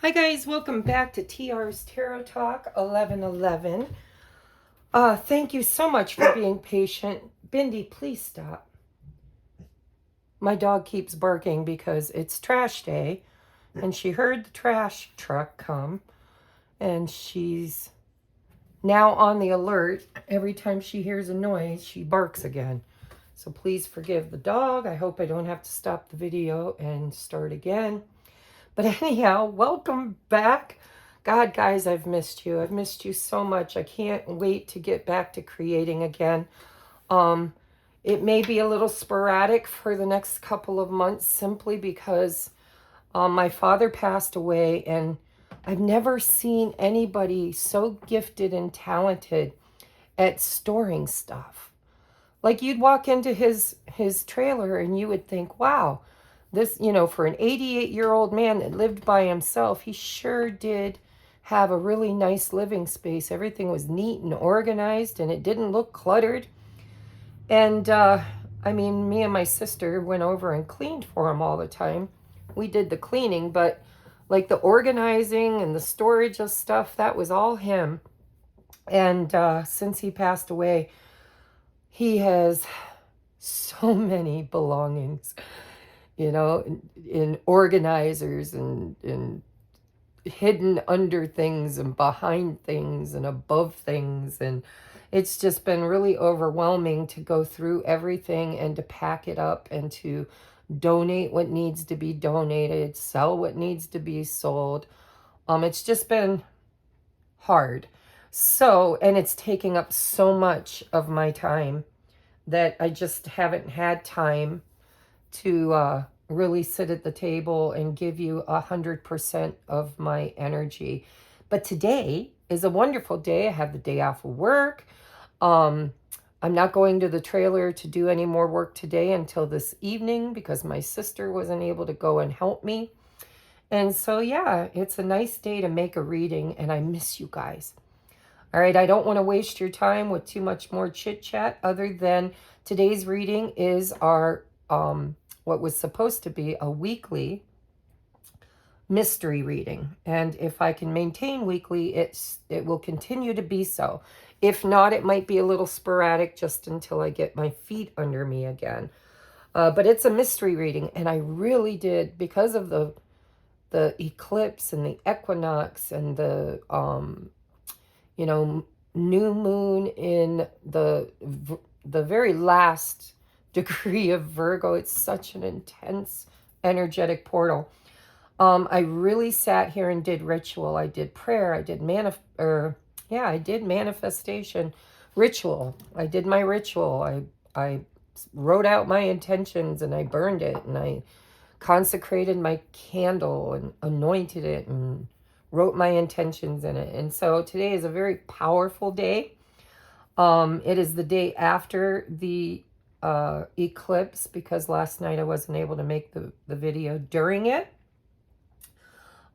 Hi guys, welcome back to TR's Tarot Talk 1111. Thank you so much for being patient. Bindi, please stop. My dog keeps barking because it's trash day and she heard the trash truck come and she's now on the alert. Every time she hears a noise, she barks again. So please forgive the dog. I hope I don't have to stop the video and start again. But anyhow, welcome back. God, guys, I've missed you. I've missed you so much. I can't wait to get back to creating again. It may be a little sporadic for the next couple of months simply because my father passed away and I've never seen anybody so gifted and talented at storing stuff. Like you'd walk into his trailer and you would think, wow, this, for an 88-year-old man that lived by himself, he sure did have a really nice living space. Everything was neat and organized and it didn't look cluttered. And I mean, me and my sister went over and cleaned for him all the time. We did the cleaning, but like the organizing and the storage of stuff, that was all him. And since he passed away, he has so many belongings, in organizers and hidden under things and behind things and above things. And it's just been really overwhelming to go through everything and to pack it up and to donate what needs to be donated, sell what needs to be sold. It's just been hard. So, and it's taking up so much of my time that I just haven't had time to really sit at the table and give you 100% of my energy. But today is a wonderful day. I have the day off of work. I'm not going to the trailer to do any more work today until this evening because my sister wasn't able to go and help me. And so, yeah, it's a nice day to make a reading, and I miss you guys. All right, I don't want to waste your time with too much more chit-chat other than today's reading is our what was supposed to be a weekly mystery reading. And if I can maintain weekly, it will continue to be so. If not, it might be a little sporadic just until I get my feet under me again. But it's a mystery reading, and I really did, because of the eclipse and the equinox and the new moon in the very last degree of Virgo. It's such an intense energetic portal. I really sat here and did ritual. I did prayer. I did manifestation ritual. I did my ritual. I wrote out my intentions and I burned it and I consecrated my candle and anointed it and wrote my intentions in it. And so today is a very powerful day. It is the day after the eclipse because last night I wasn't able to make the video during it.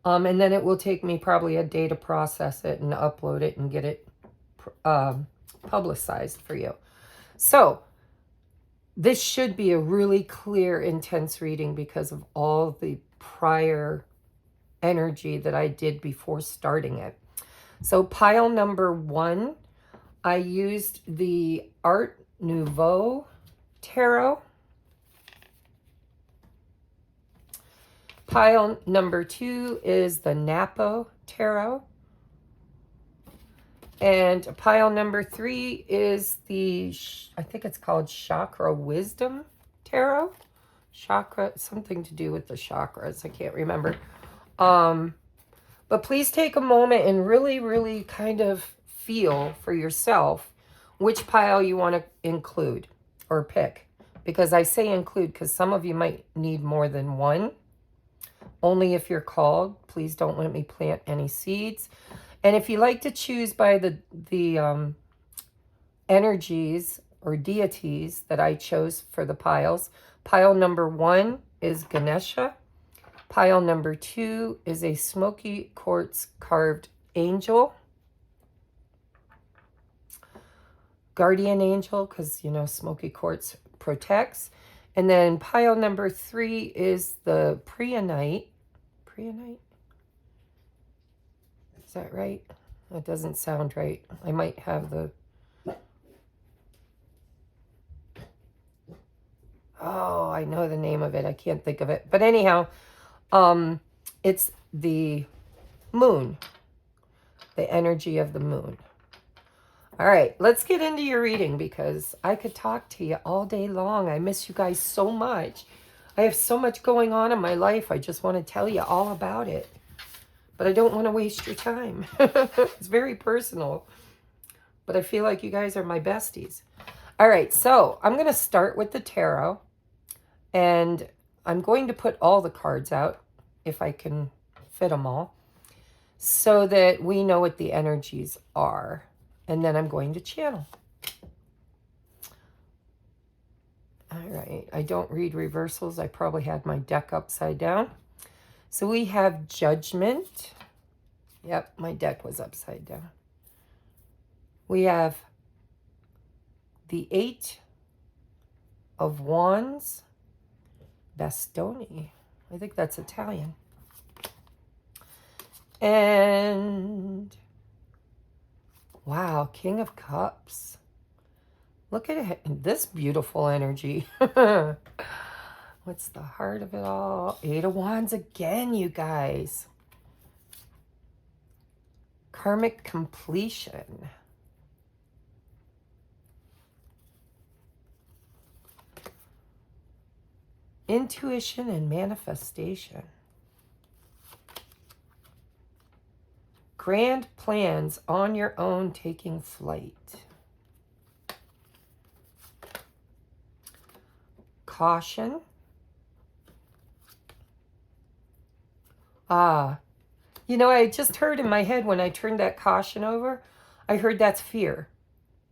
And then it will take me probably a day to process it and upload it and get it publicized for you. So this should be a really clear, intense reading because of all the prior energy that I did before starting it. So pile number 1, I used the Art Nouveau Tarot. Pile number 2 is the Napo Tarot. And pile number 3 is the, I think it's called Chakra Wisdom Tarot. Chakra, something to do with the chakras. I can't remember. But please take a moment and really, really kind of feel for yourself which pile you want to include or pick. Because I say include because some of you might need more than one. Only if you're called. Please don't let me plant any seeds. And if you like to choose by the energies or deities that I chose for the piles, pile number 1 is Ganesha. Pile number 2 is a smoky quartz carved angel. Guardian angel, because, smoky quartz protects. And then pile number 3 is the Preonite. Preonite? that right? That doesn't sound right. I might have the... Oh, I know the name of it. I can't think of it. But anyhow, it's the moon. The energy of the moon. All right, let's get into your reading because I could talk to you all day long. I miss you guys so much. I have so much going on in my life. I just want to tell you all about it. But I don't want to waste your time. It's very personal. But I feel like you guys are my besties. All right, so I'm going to start with the tarot. And I'm going to put all the cards out, if I can fit them all, so that we know what the energies are. And then I'm going to channel. All right, I don't read reversals. I probably had my deck upside down. So we have Judgment. Yep, my deck was upside down. We have the Eight of Wands. Bastoni. I think that's Italian. And wow, King of Cups. Look at it, this beautiful energy. What's the heart of it all? Eight of Wands again, you guys. Karmic completion. Intuition and manifestation. Grand plans on your own taking flight. Caution. You know, I just heard in my head when I turned that caution over, I heard that's fear.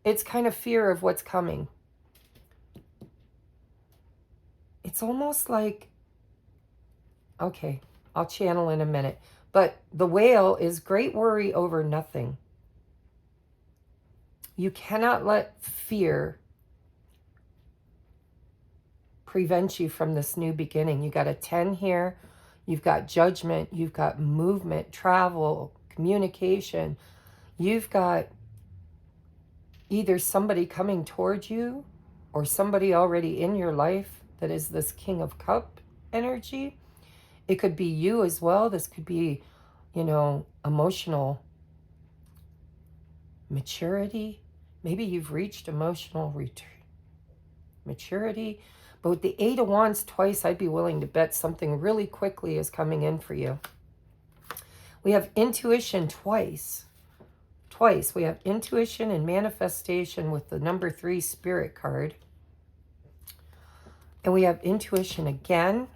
It's kind of fear of what's coming. It's almost like, okay, I'll channel in a minute. But the whale is great worry over nothing. You cannot let fear prevent you from this new beginning. You got a 10 here. You've got judgment. You've got movement, travel, communication. You've got either somebody coming towards you or somebody already in your life that is this King of Cup energy. It could be you as well. This could be, you know, emotional maturity. Maybe you've reached emotional maturity. But with the Eight of Wands twice, I'd be willing to bet something really quickly is coming in for you. We have intuition twice. Twice. We have intuition and manifestation with the number 3 spirit card. And we have intuition again.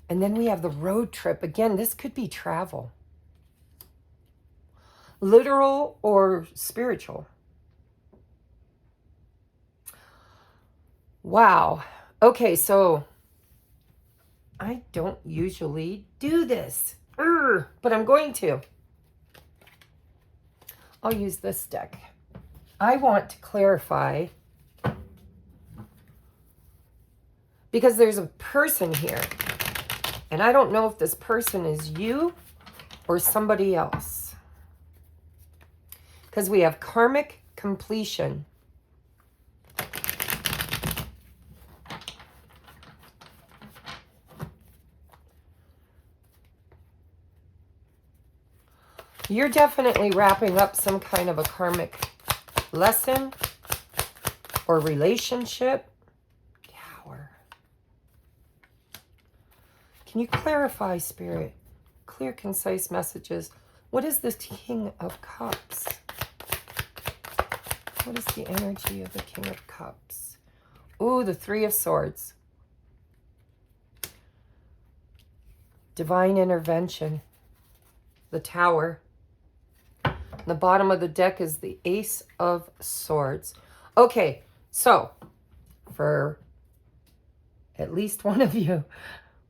And then we have the road trip. Again, this could be travel. Literal or spiritual. Wow. Okay, so I don't usually do this. But I'm going to. I'll use this deck. I want to clarify because there's a person here. And I don't know if this person is you or somebody else. Because we have karmic completion. You're definitely wrapping up some kind of a karmic lesson or relationship. Tower. Can you clarify, Spirit? Clear, concise messages. What is this King of Cups? What is the energy of the King of Cups? Ooh, the Three of Swords. Divine intervention. The Tower. The bottom of the deck is the Ace of Swords. Okay, so for at least one of you,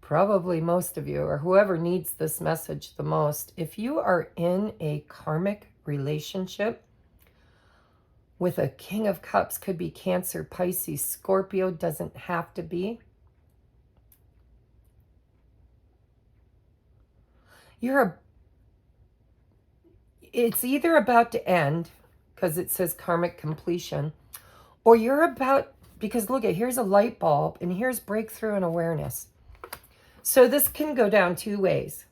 probably most of you, or whoever needs this message the most, if you are in a karmic relationship with a King of Cups, could be Cancer, Pisces, Scorpio, doesn't have to be. You're it's either about to end, because it says karmic completion, or you're about, because look at, here's a light bulb, and here's breakthrough and awareness. So this can go down two ways.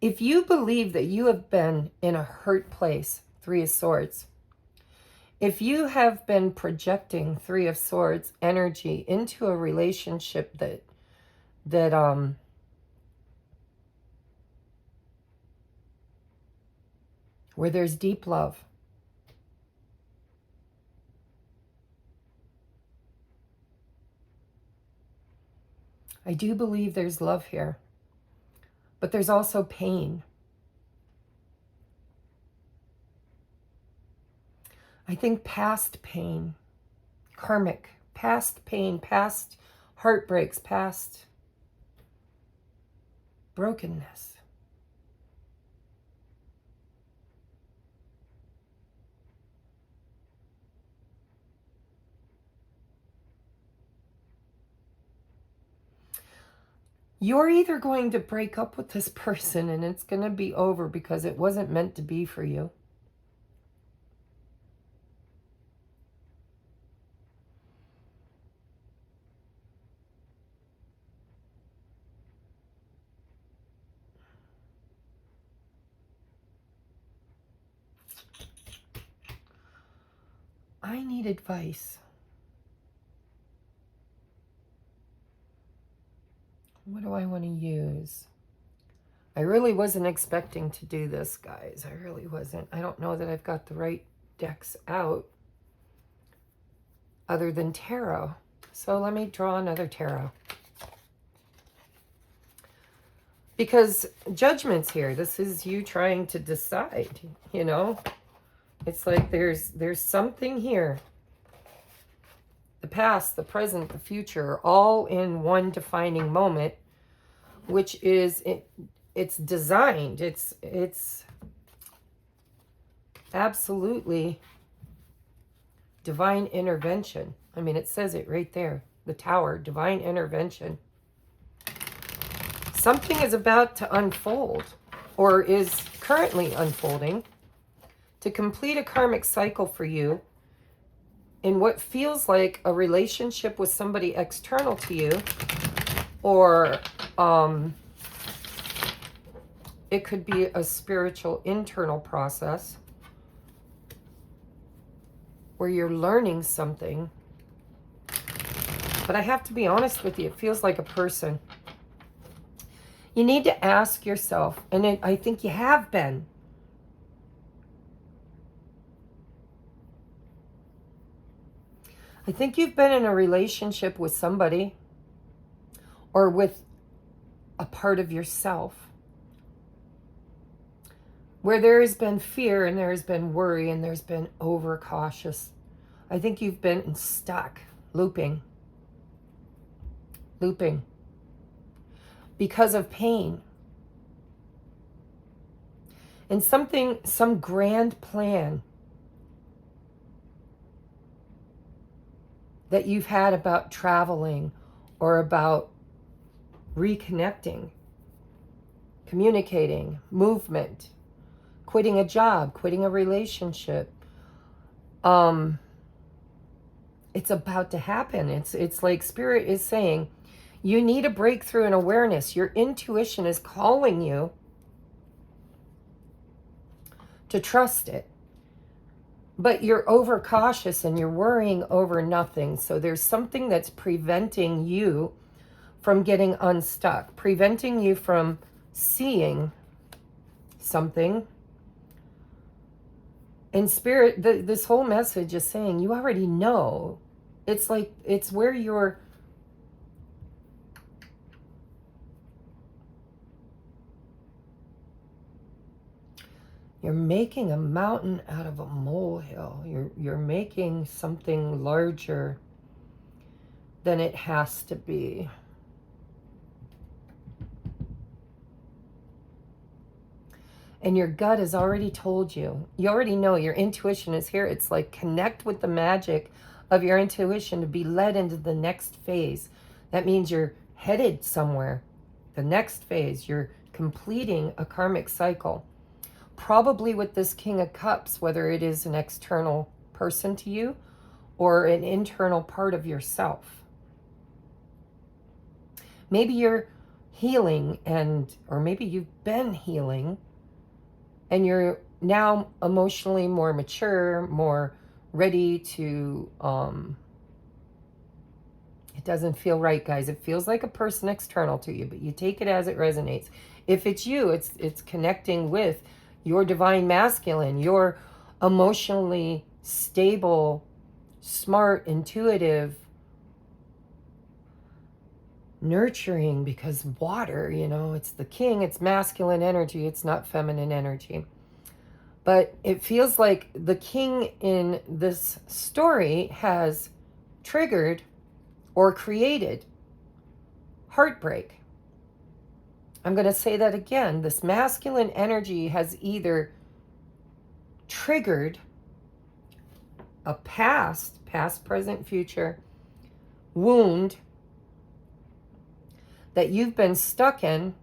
If you believe that you have been in a hurt place, Three of Swords, if you have been projecting Three of Swords energy into a relationship that where there's deep love, I do believe there's love here, but there's also pain. I think past pain, karmic, past pain, past heartbreaks, past brokenness. You're either going to break up with this person and it's going to be over because it wasn't meant to be for you. I need advice. What do I want to use? I really wasn't expecting to do this, guys. I really wasn't. I don't know that I've got the right decks out other than tarot. So let me draw another tarot. Because judgment's here. This is you trying to decide, you know? It's like there's something here. The past, the present, the future, all in one defining moment, which is, it's designed. It's absolutely divine intervention. I mean, it says it right there. The Tower, divine intervention. Something is about to unfold, or is currently unfolding, to complete a karmic cycle for you in what feels like a relationship with somebody external to you, or it could be a spiritual internal process where you're learning something. But I have to be honest with you, it feels like a person. You need to ask yourself, and I think you have been, I think you've been in a relationship with somebody or with a part of yourself where there has been fear and there has been worry and there's been overcautious. I think you've been stuck, looping because of pain. And some grand plan that you've had about traveling or about reconnecting, communicating, movement, quitting a job, quitting a relationship. It's about to happen. It's like Spirit is saying, you need a breakthrough in awareness. Your intuition is calling you to trust it. But you're overcautious and you're worrying over nothing. So there's something that's preventing you from getting unstuck, preventing you from seeing something. And Spirit, this whole message is saying, you already know. It's like, it's where you're making a mountain out of a molehill. You're making something larger than it has to be. And your gut has already told you. You already know. Your intuition is here. It's like connect with the magic of your intuition to be led into the next phase. That means you're headed somewhere. The next phase. You're completing a karmic cycle. Probably with this King of Cups, whether it is an external person to you or an internal part of yourself. Maybe you're healing or maybe you've been healing and you're now emotionally more mature, more ready to, it doesn't feel right, guys. It feels like a person external to you, but you take it as it resonates. If it's you, it's connecting with your divine masculine, your emotionally stable, smart, intuitive, nurturing, because water, it's the king, it's masculine energy, it's not feminine energy. But it feels like the king in this story has triggered or created heartbreak. I'm going to say that again. This masculine energy has either triggered a past, present, future wound that you've been stuck in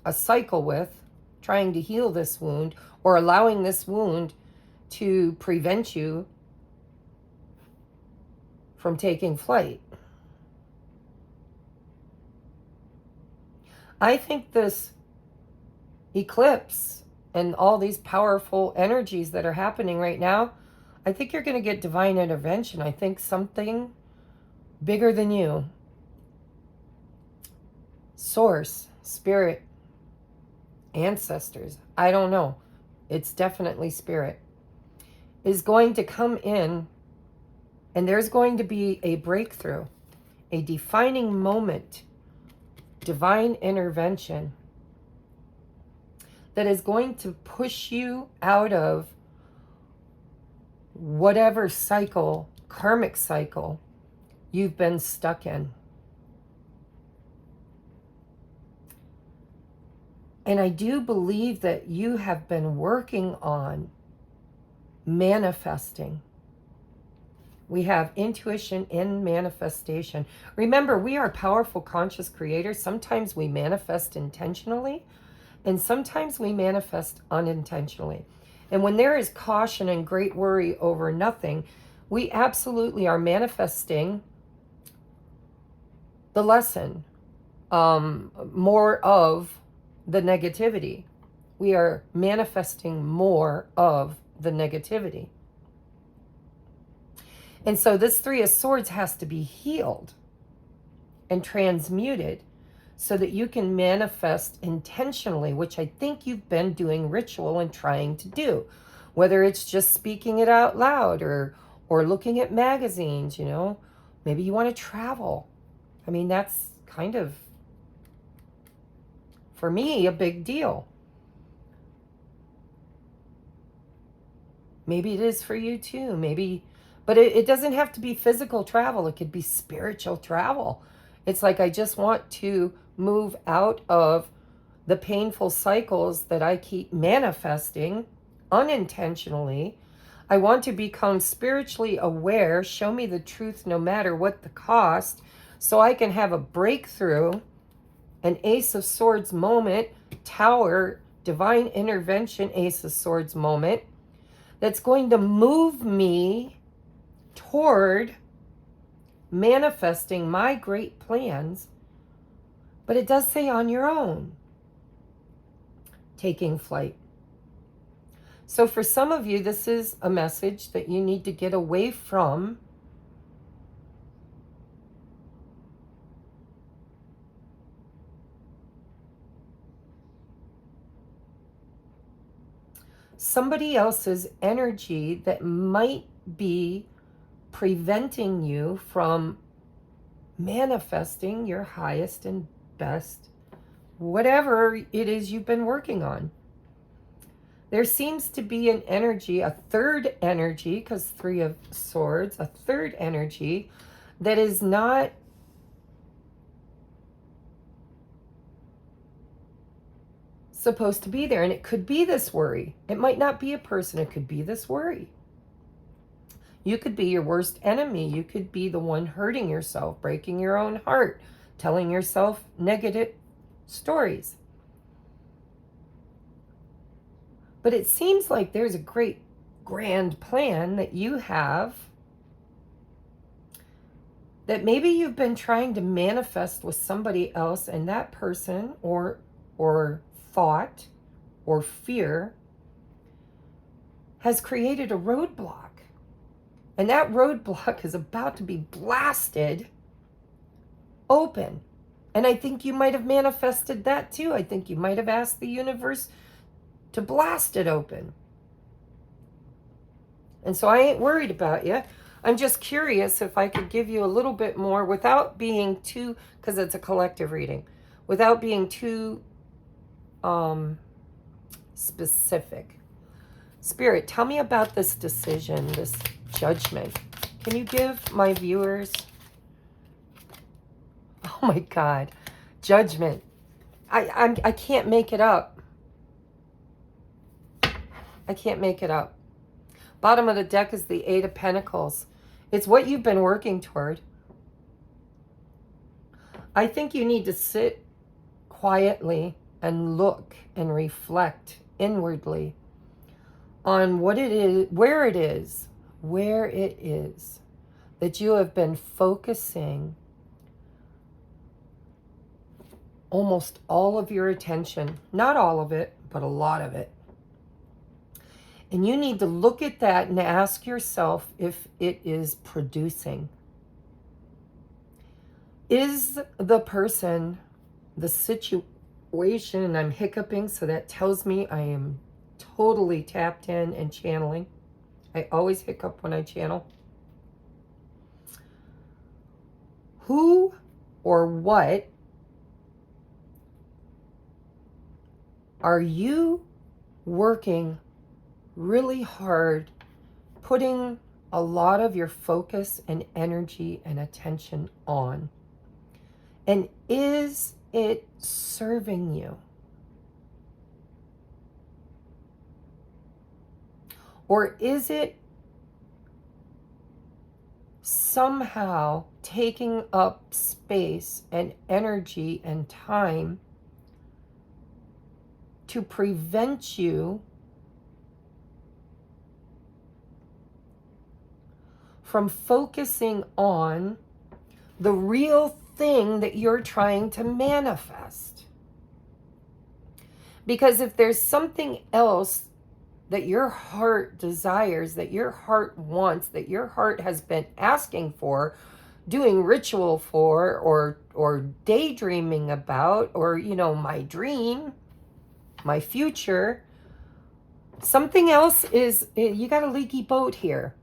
a cycle with, trying to heal this wound or allowing this wound to prevent you from taking flight. I think this eclipse and all these powerful energies that are happening right now, I think you're going to get divine intervention. I think something bigger than you, source, spirit, ancestors, I don't know, it's definitely spirit, is going to come in, and there's going to be a breakthrough, a defining moment, divine intervention that is going to push you out of whatever cycle, karmic cycle, you've been stuck in. And I do believe that you have been working on manifesting. We have intuition and manifestation. Remember, we are powerful, conscious creators. Sometimes we manifest intentionally, and sometimes we manifest unintentionally. And when there is caution and great worry over nothing, we absolutely are manifesting the lesson, more of the negativity. We are manifesting more of the negativity. And so this Three of Swords has to be healed and transmuted so that you can manifest intentionally, which I think you've been doing ritual and trying to do. Whether it's just speaking it out loud or looking at magazines, Maybe you want to travel. I mean, that's kind of, for me, a big deal. Maybe it is for you too. Maybe, but it doesn't have to be physical travel. It could be spiritual travel. It's like, I just want to move out of the painful cycles that I keep manifesting unintentionally. I want to become spiritually aware, show me the truth no matter what the cost, so I can have a breakthrough, an Ace of Swords moment, Tower, divine intervention, Ace of Swords moment, that's going to move me toward manifesting my great plans. But it does say on your own, taking flight. So for some of you, this is a message that you need to get away from somebody else's energy that might be preventing you from manifesting your highest and best, whatever it is you've been working on. There seems to be an energy, a third energy, because Three of Swords, a third energy that is not supposed to be there. And it could be this worry. It might not be a person. It could be this worry. You could be your worst enemy. You could be the one hurting yourself, breaking your own heart, telling yourself negative stories. But it seems like there's a great grand plan that you have that maybe you've been trying to manifest with somebody else, and that person or thought or fear has created a roadblock. And that roadblock is about to be blasted open. And I think you might have manifested that too. I think you might have asked the universe to blast it open. And so I ain't worried about you. I'm just curious if I could give you a little bit more without being too, because it's a collective reading, without being too specific. Spirit, tell me about this decision, this judgment. Can you give my viewers, oh my God, judgment. I can't make it up. I can't make it up. Bottom of the deck is the Eight of Pentacles. It's what you've been working toward. I think you need to sit quietly and look and reflect inwardly on what it is, where it is that you have been focusing almost all of your attention. Not all of it, but a lot of it. And you need to look at that and ask yourself if it is producing. Is the person, the situation, and I'm hiccuping, so that tells me I am totally tapped in and channeling. I always hiccup when I channel. Who or what are you working really hard, putting a lot of your focus and energy and attention on? And is it serving you? Or is it somehow taking up space and energy and time to prevent you from focusing on the real thing that you're trying to manifest? Because if there's something else that your heart desires, that your heart wants, that your heart has been asking for, doing ritual for, or daydreaming about, or, you know, my dream, my future, something else is, you got a leaky boat here.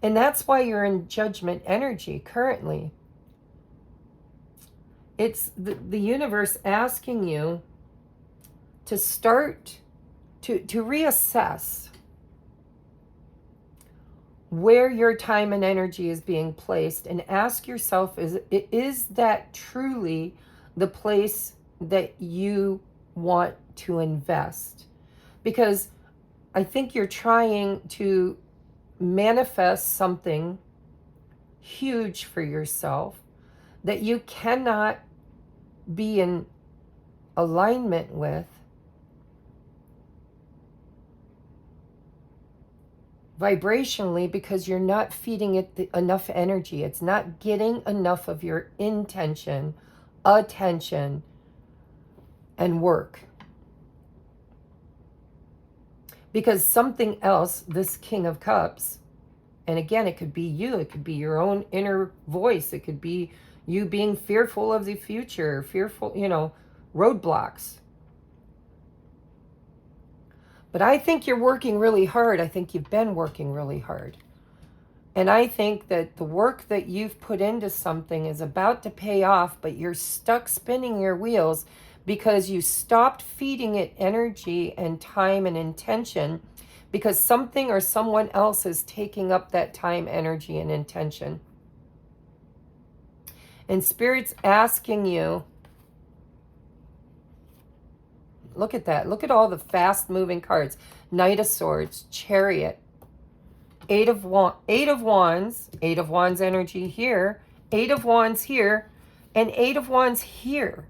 And that's why you're in judgment energy currently. It's the universe asking you to start to reassess where your time and energy is being placed, and ask yourself, is that truly the place that you want to invest? Because I think you're trying to manifest something huge for yourself that you cannot be in alignment with vibrationally, because you're not feeding it enough energy. It's not getting enough of your intention, attention, and work. Because something else, this King of Cups, and again, it could be you, it could be your own inner voice, it could be you being fearful of the future, fearful, you know, roadblocks. But I think you're working really hard. I think you've been working really hard. And I think that the work that you've put into something is about to pay off, but you're stuck spinning your wheels because you stopped feeding it energy and time and intention, because something or someone else is taking up that time, energy, and intention. And Spirit's asking you, look at that. Look at all the fast moving cards. Knight of Swords, Chariot, Eight of Wands, Eight of Wands energy here, Eight of Wands here, and Eight of Wands here.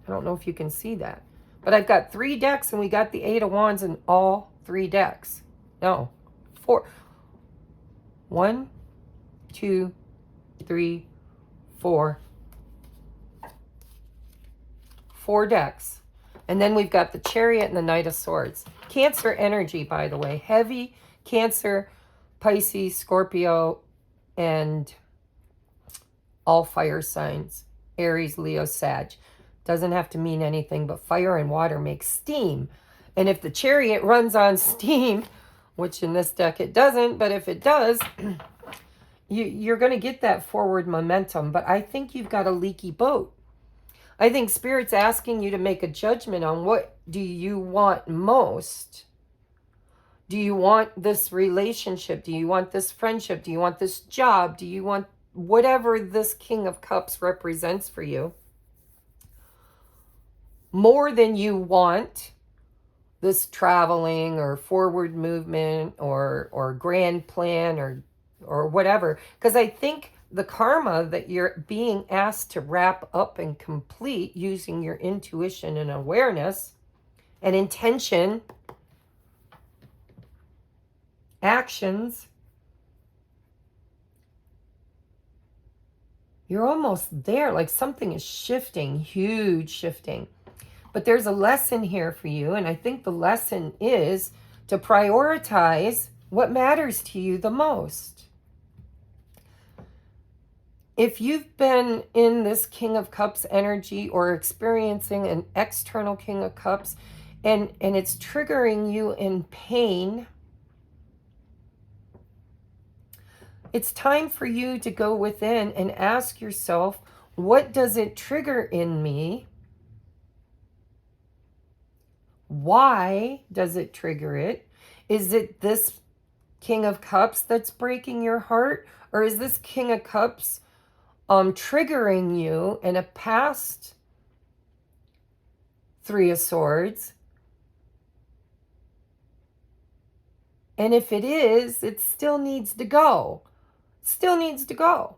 I don't know if you can see that. But I've got 3 decks and we got the Eight of Wands in all 3 decks. No, 4. 1, 2, 3, 4. 4 decks. And then we've got the Chariot and the Knight of Swords. Cancer energy, by the way. Heavy Cancer, Pisces, Scorpio, and all fire signs. Aries, Leo, Sag. Doesn't have to mean anything, but fire and water make steam. And if the Chariot runs on steam, which in this deck it doesn't, but if it does, you're going to get that forward momentum. But I think you've got a leaky boat. I think Spirit's asking you to make a judgment on what do you want most. Do you want this relationship? Do you want this friendship? Do you want this job? Do you want whatever this King of Cups represents for you? More than you want this traveling or forward movement or grand plan or whatever. Because I think the karma that you're being asked to wrap up and complete using your intuition and awareness and intention, actions, you're almost there. Like something is shifting, huge shifting. But there's a lesson here for you, and I think the lesson is to prioritize what matters to you the most. If you've been in this King of Cups energy or experiencing an external King of Cups and it's triggering you in pain, it's time for you to go within and ask yourself, what does it trigger in me? Why does it trigger it? Is it this King of Cups that's breaking your heart? Or is this King of Cups triggering you in a past 3 of Swords? And if it is, it still needs to go. Still needs to go.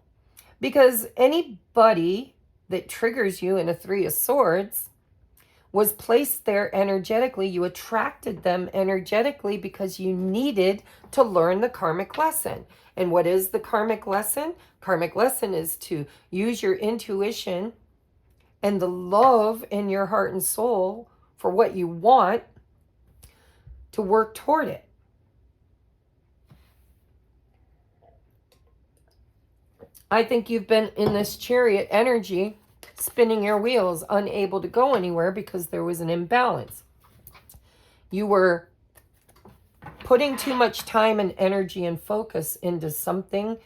Because anybody that triggers you in a 3 of Swords was placed there energetically. You attracted them energetically because you needed to learn the karmic lesson. And what is the karmic lesson? Karmic lesson is to use your intuition and the love in your heart and soul for what you want to work toward it. I think you've been in this Chariot energy, spinning your wheels, unable to go anywhere because there was an imbalance. You were putting too much time and energy and focus into something,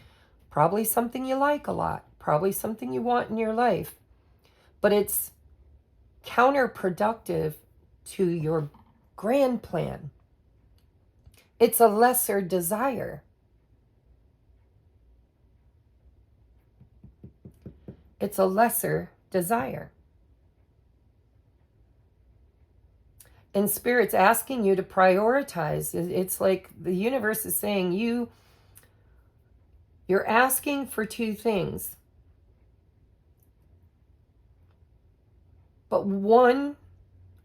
probably something you like a lot, probably something you want in your life, but it's counterproductive to your grand plan. It's a lesser desire. It's a lesser desire. And Spirit's asking you to prioritize. It's like the universe is saying you're asking for 2 things. But one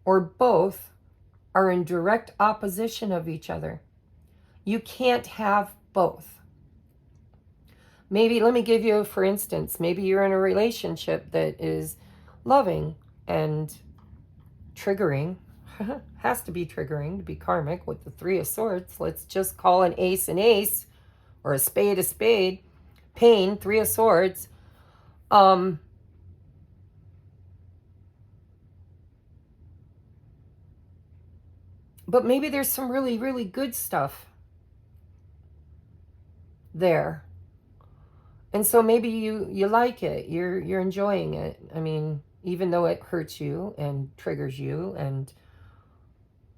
or both are in direct opposition of each other. You can't have both. Maybe, let me give you, for instance, maybe you're in a relationship that is loving and triggering. Has to be triggering to be karmic with the 3 of Swords. Let's just call an ace, or a spade. Pain, 3 of Swords. But maybe there's some really, really good stuff there. And so maybe you like it. You're enjoying it. I mean, even though it hurts you and triggers you and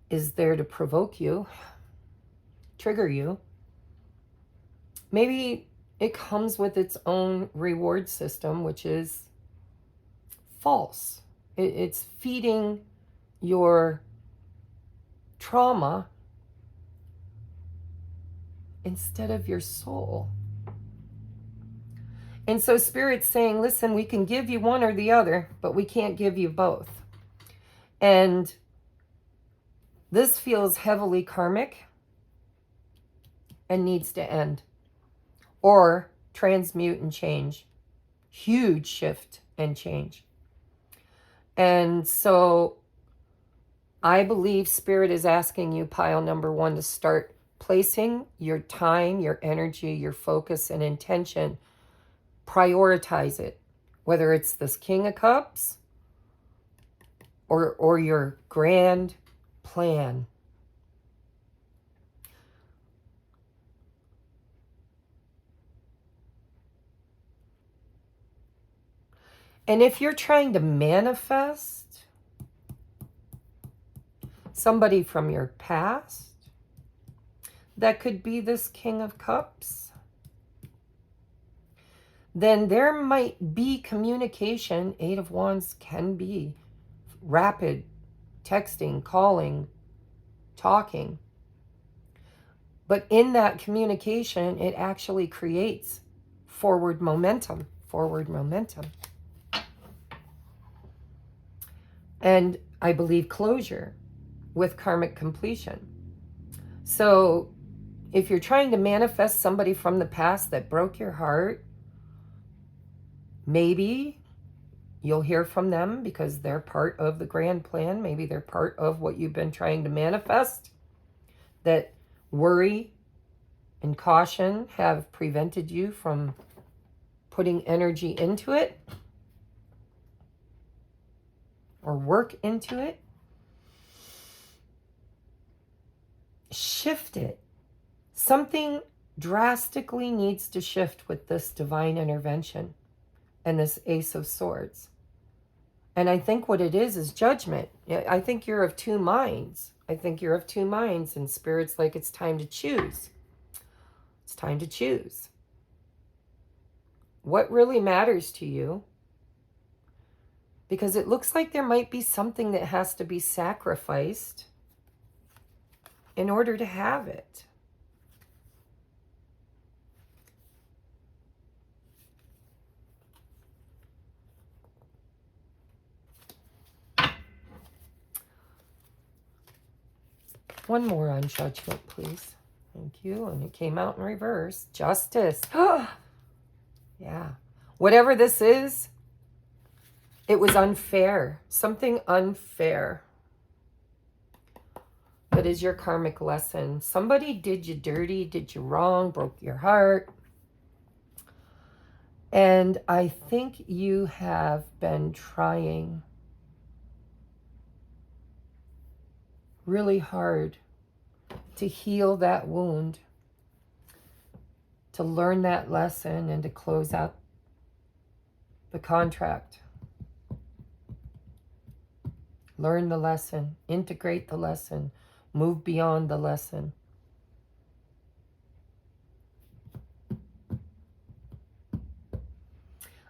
is there to provoke you, trigger you, maybe it comes with its own reward system, which is false. It's feeding your trauma instead of your soul. And so Spirit's saying, listen, we can give you one or the other, but we can't give you both. And this feels heavily karmic and needs to end. Or transmute and change. Huge shift and change. And so I believe Spirit is asking you, pile number 1, to start placing your time, your energy, your focus and intention. Prioritize it. Whether it's this King of Cups or your grand plan. And if you're trying to manifest somebody from your past, that could be this King of Cups, then there might be communication. 8 of Wands can be rapid texting, calling, talking. But in that communication, it actually creates forward momentum. And I believe closure with karmic completion. So if you're trying to manifest somebody from the past that broke your heart, maybe you'll hear from them because they're part of the grand plan. Maybe they're part of what you've been trying to manifest. That worry and caution have prevented you from putting energy into it or work into it. Shift it. Something drastically needs to shift with this divine intervention and this Ace of Swords. And I think what it is judgment. I think you're of two minds. And Spirit's like, it's time to choose. It's time to choose. What really matters to you? Because it looks like there might be something that has to be sacrificed in order to have it. One more on judgment, please. Thank you. And it came out in reverse. Justice. Yeah. Whatever this is, it was unfair. Something unfair. That is your karmic lesson. Somebody did you dirty, did you wrong, broke your heart. And I think you have been trying really hard to heal that wound, to learn that lesson, and to close out the contract. Learn the lesson, integrate the lesson, move beyond the lesson.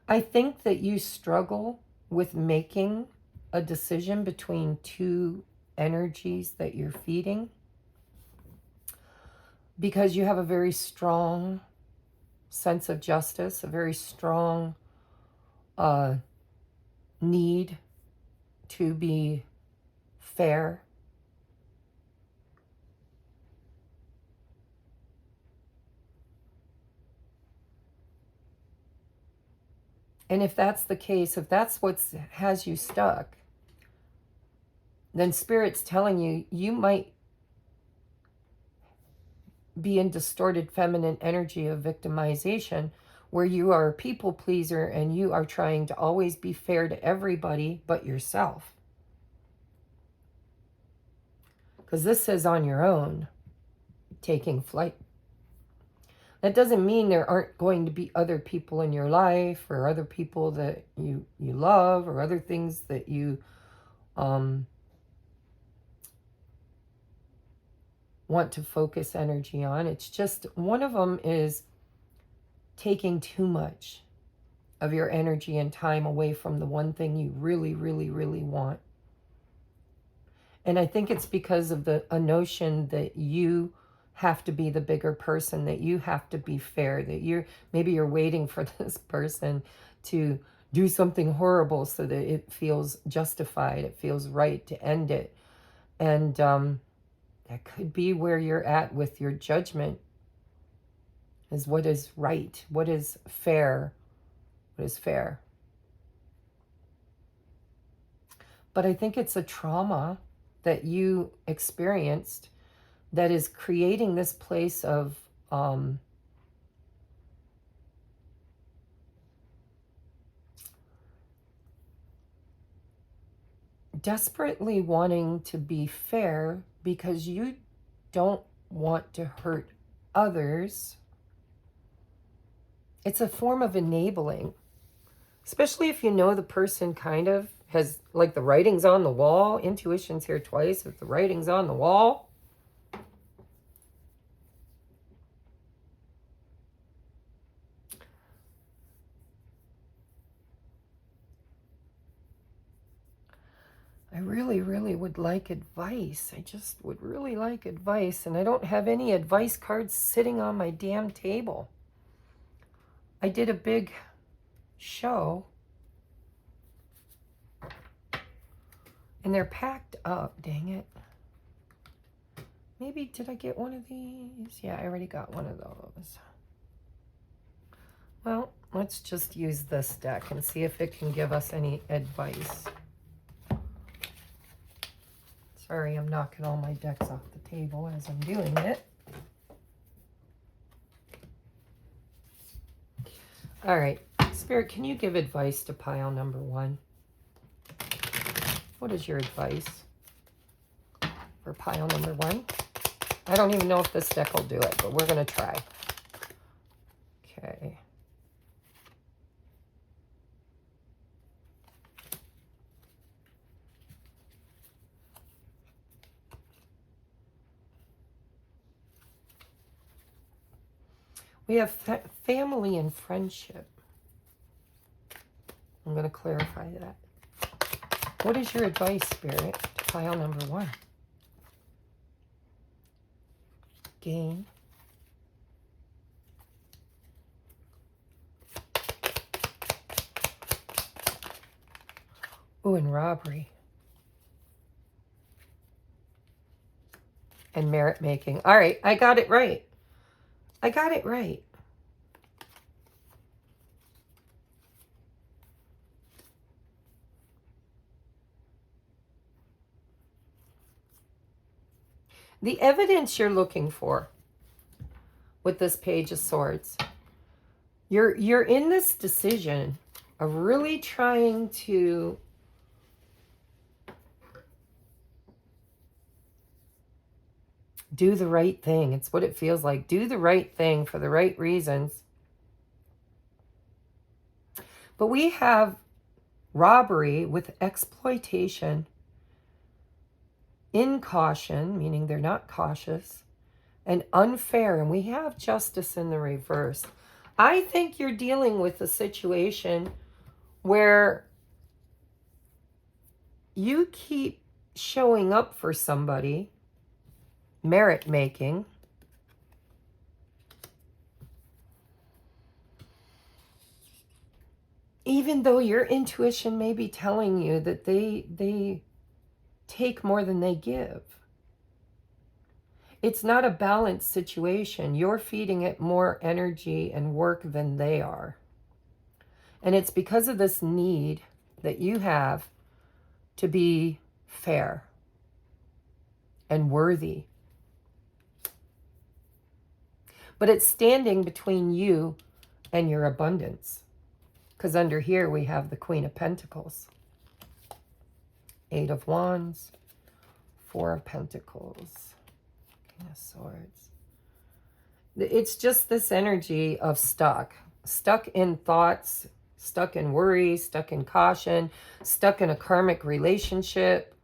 I think that you struggle with making a decision between two energies that you're feeding because you have a very strong sense of justice, a very strong need to be fair. And if that's the case, if that's what has you stuck, then Spirit's telling you, you might be in distorted feminine energy of victimization, where you are a people pleaser and you are trying to always be fair to everybody but yourself. Because this says on your own, taking flight. That doesn't mean there aren't going to be other people in your life or other people that you love or other things that you want to focus energy on. It's just one of them is taking too much of your energy and time away from the one thing you really, really, really want. And I think it's because of a notion that you have to be the bigger person, that you have to be fair, that maybe you're waiting for this person to do something horrible so that it feels justified, it feels right to end it. And that could be where you're at with your judgment, is what is right, what is fair, what is fair. But I think it's a trauma that you experienced that is creating this place of desperately wanting to be fair because you don't want to hurt others. It's a form of enabling, especially if you know the person kind of has, like, the writing's on the wall. Intuition's here twice. If the writing's on the wall, I really, really would like advice. I just would really like advice. And I don't have any advice cards sitting on my damn table. I did a big show. And they're packed up, dang it. Maybe, did I get one of these? Yeah, I already got one of those. Well, let's just use this deck and see if it can give us any advice. Sorry, I'm knocking all my decks off the table as I'm doing it. All right, Spirit, can you give advice to pile number 1? What is your advice for pile number 1? I don't even know if this deck will do it, but we're going to try. Okay. We have family and friendship. I'm going to clarify that. What is your advice, Spirit, to pile number 1? Gain. Ooh, and robbery. And merit making. All right, I got it right. I got it right. The evidence you're looking for with this Page of Swords, you're in this decision of really trying to do the right thing. It's what it feels like. Do the right thing for the right reasons. But we have robbery with exploitation, incaution, meaning they're not cautious, and unfair. And we have justice in the reverse. I think you're dealing with a situation where you keep showing up for somebody, merit making, even though your intuition may be telling you that they take more than they give. It's not a balanced situation. You're feeding it more energy and work than they are. And it's because of this need that you have to be fair and worthy. But it's standing between you and your abundance. Because under here we have the Queen of Pentacles, 8 of Wands, 4 of Pentacles, King of Swords. It's just this energy of stuck in thoughts, stuck in worry, stuck in caution, stuck in a karmic relationship,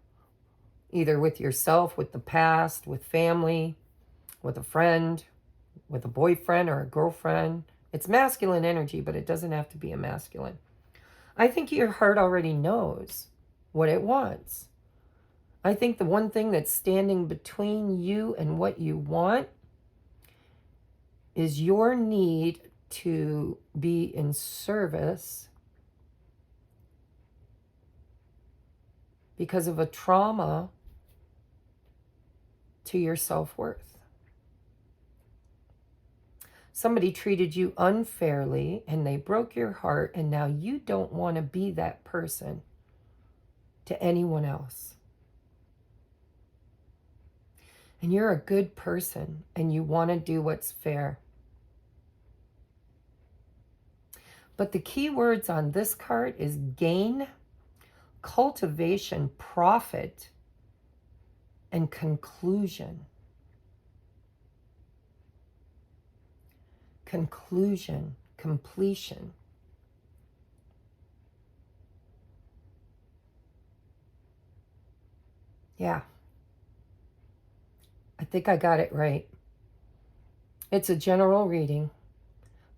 either with yourself, with the past, with family, with a friend, with a boyfriend or a girlfriend. It's masculine energy, but it doesn't have to be a masculine. I think your heart already knows what it wants. I think the one thing that's standing between you and what you want is your need to be in service because of a trauma to your self-worth. Somebody treated you unfairly and they broke your heart, and now you don't want to be that person to anyone else. And you're a good person and you want to do what's fair. But the key words on this card is gain, cultivation, profit, and conclusion. Conclusion, completion. Yeah. I think I got it right. It's a general reading,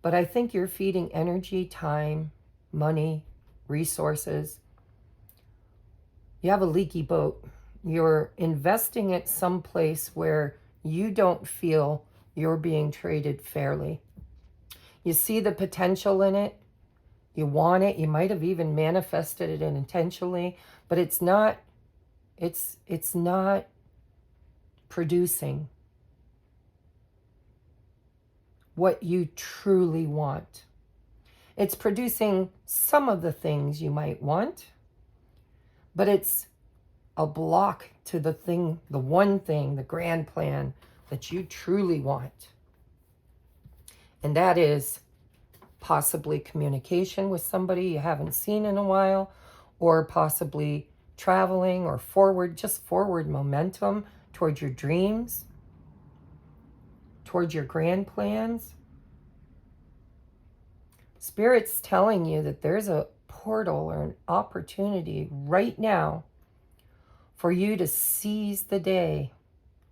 but I think you're feeding energy, time, money, resources. You have a leaky boat. You're investing it someplace where you don't feel you're being traded fairly. You see the potential in it. You want it. You might have even manifested it intentionally, but it's not producing what you truly want. It's producing some of the things you might want, but it's a block to the thing, the one thing, the grand plan that you truly want. And that is possibly communication with somebody you haven't seen in a while, or possibly traveling, or just forward momentum towards your dreams, towards your grand plans. Spirit's telling you that there's a portal or an opportunity right now for you to seize the day,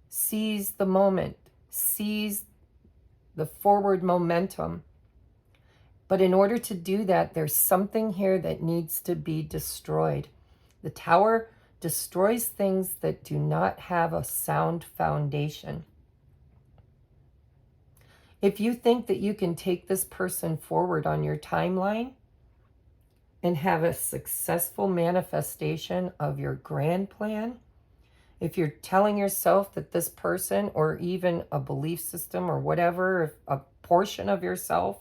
seize the moment, seize the forward momentum. But in order to do that, there's something here that needs to be destroyed. The tower destroys things that do not have a sound foundation. If you think that you can take this person forward on your timeline and have a successful manifestation of your grand plan, if you're telling yourself that this person, or even a belief system or whatever, a portion of yourself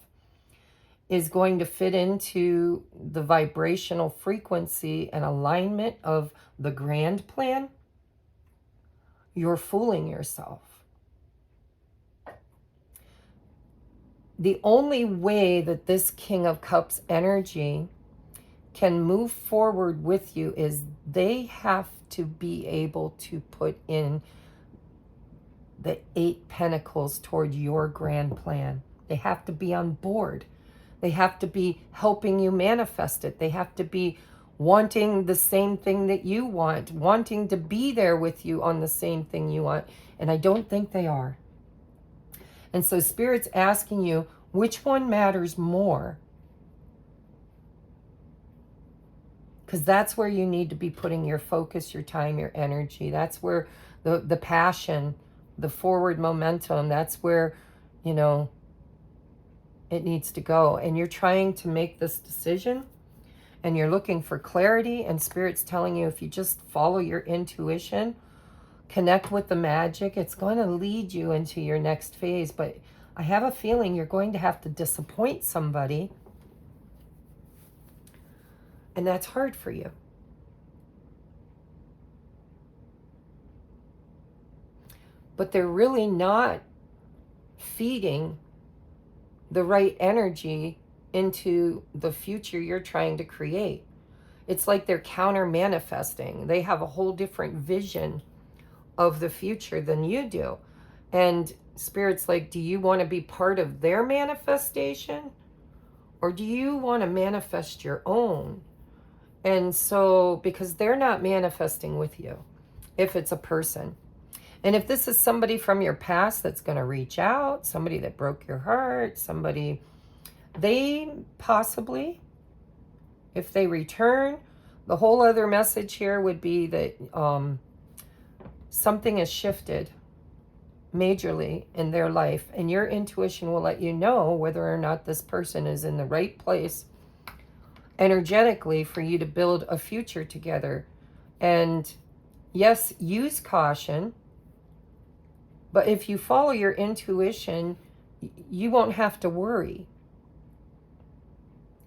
is going to fit into the vibrational frequency and alignment of the grand plan, you're fooling yourself. The only way that this King of Cups energy can move forward with you is they have to be able to put in the 8 pentacles toward your grand plan. They have to be on board. They have to be helping you manifest it. They have to be wanting the same thing that you want, wanting to be there with you on the same thing you want. And I don't think they are. And so Spirit's asking you, which one matters more? Because that's where you need to be putting your focus, your time, your energy. That's where the passion, the forward momentum, that's where, it needs to go. And you're trying to make this decision and you're looking for clarity, and Spirit's telling you, if you just follow your intuition, connect with the magic, it's going to lead you into your next phase. But I have a feeling you're going to have to disappoint somebody, and that's hard for you. But they're really not feeding the right energy into the future you're trying to create. It's like they're counter manifesting. They have a whole different vision of the future than you do. And Spirit's like, do you want to be part of their manifestation? Or do you want to manifest your own? And so, because they're not manifesting with you, if it's a person. And if this is somebody from your past that's going to reach out, somebody that broke your heart, somebody, they possibly, if they return, the whole other message here would be that something has shifted. majorly in their life, and your intuition will let you know whether or not this person is in the right place energetically for you to build a future together. And yes, use caution, but if you follow your intuition, you won't have to worry,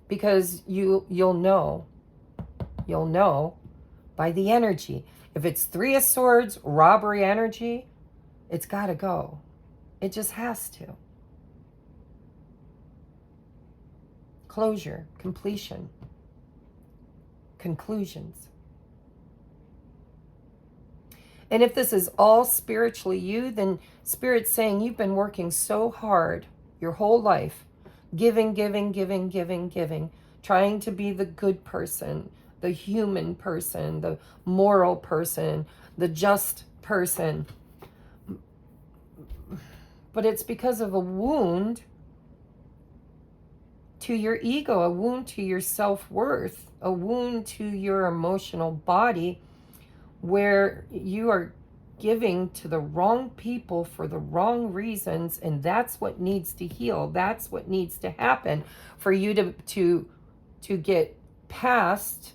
because you'll know by the energy. If it's Three of Swords, robbery energy, it's got to go. It just has to. Closure, completion, conclusions. And if this is all spiritually you, then Spirit's saying you've been working so hard your whole life, giving, trying to be the good person, the human person, the moral person, the just person. But it's because of a wound to your ego, a wound to your self-worth, a wound to your emotional body, where you are giving to the wrong people for the wrong reasons, and that's what needs to heal. That's what needs to happen for you to get past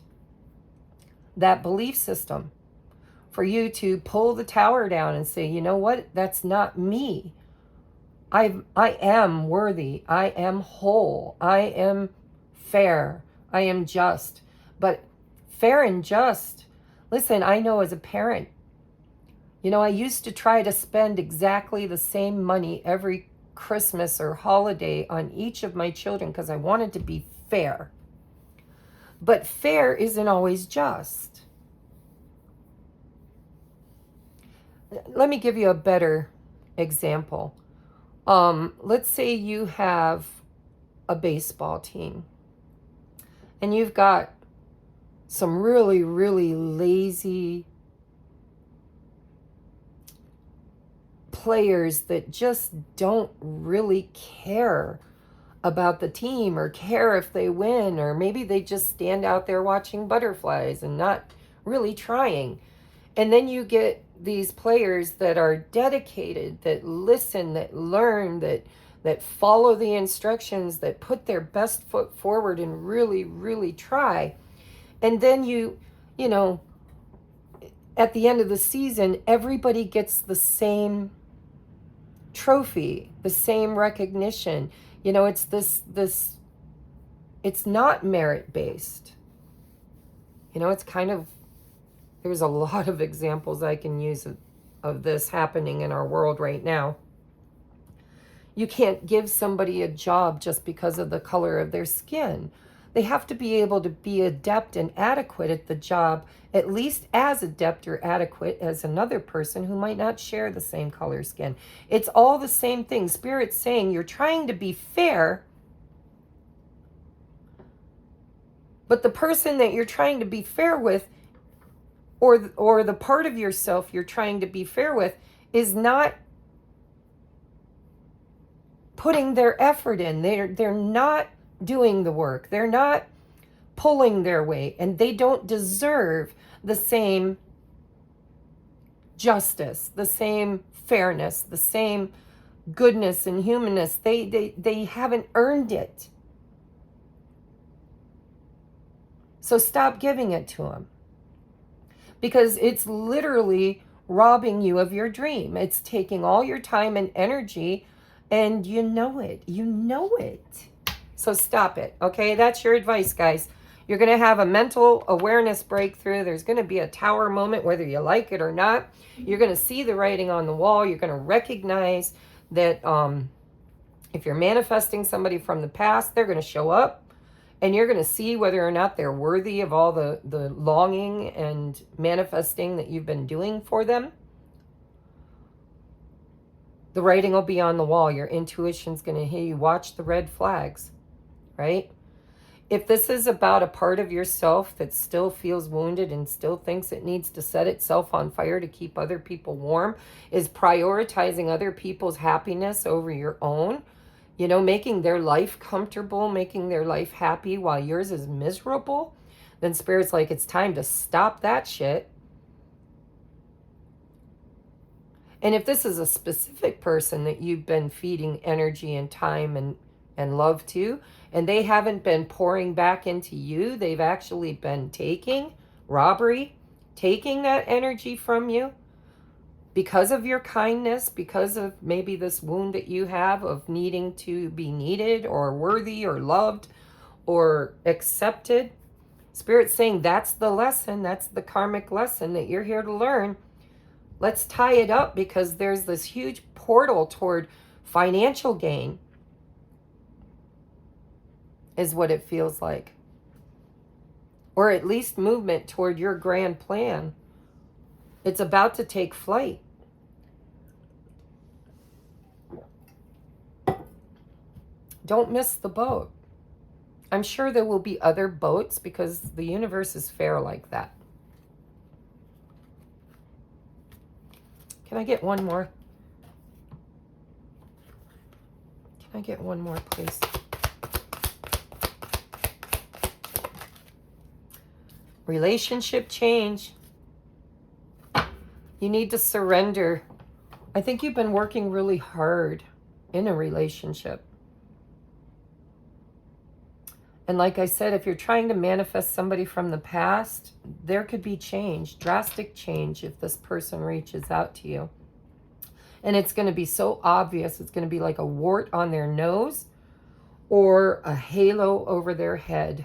that belief system, for you to pull the tower down and say, you know what, that's not me. I am worthy. I am whole. I am fair. I am just. But fair and just, listen, I know as a parent, you know, I used to try to spend exactly the same money every Christmas or holiday on each of my children because I wanted to be fair. But fair isn't always just. Let me give you a better example. Let's say you have a baseball team and you've got some really, really lazy players that just don't really care about the team or care if they win, or maybe they just stand out there watching butterflies and not really trying. And then you get these players that are dedicated, that listen, that learn, that follow the instructions, that put their best foot forward and really, really try. And then you know, at the end of the season, everybody gets the same trophy, the same recognition. You know, it's it's not merit-based. You know, it's kind of, there's a lot of examples I can use of this happening in our world right now. You can't give somebody a job just because of the color of their skin. They have to be able to be adept and adequate at the job, at least as adept or adequate as another person who might not share the same color skin. It's all the same thing. Spirit's saying you're trying to be fair, but the person that you're trying to be fair with, or the part of yourself you're trying to be fair with, is not putting their effort in. They're not doing the work. They're not pulling their weight, and they don't deserve the same justice, the same fairness, the same goodness and humanness. They haven't earned it. So stop giving it to them, because it's literally robbing you of your dream. It's taking all your time and energy, and you know it. You know it. So stop it, okay? That's your advice, guys. You're going to have a mental awareness breakthrough. There's going to be a tower moment, whether you like it or not. You're going to see the writing on the wall. You're going to recognize that if you're manifesting somebody from the past, they're going to show up. And you're going to see whether or not they're worthy of all the longing and manifesting that you've been doing for them. The writing will be on the wall. Your intuition's going to hear you. Watch the red flags, right? If this is about a part of yourself that still feels wounded and still thinks it needs to set itself on fire to keep other people warm, is prioritizing other people's happiness over your own, you know, making their life comfortable, making their life happy while yours is miserable, then Spirit's like, it's time to stop that shit And if this is a specific person that you've been feeding energy and time and love to, and they haven't been pouring back into you, they've actually been taking robbery, taking that energy from you because of your kindness, because of maybe this wound that you have of needing to be needed or worthy or loved or accepted. Spirit's saying that's the lesson, that's the karmic lesson that you're here to learn. Let's tie it up, because there's this huge portal toward financial gain, is what it feels like. Or at least movement toward your grand plan. It's about to take flight. Don't miss the boat. I'm sure there will be other boats, because the universe is fair like that. Can I get one more? Can I get one more, please? Relationship change. You need to surrender. I think you've been working really hard in a relationship. And like I said, if you're trying to manifest somebody from the past, there could be change, drastic change, if this person reaches out to you. And it's going to be so obvious. It's going to be like a wart on their nose or a halo over their head.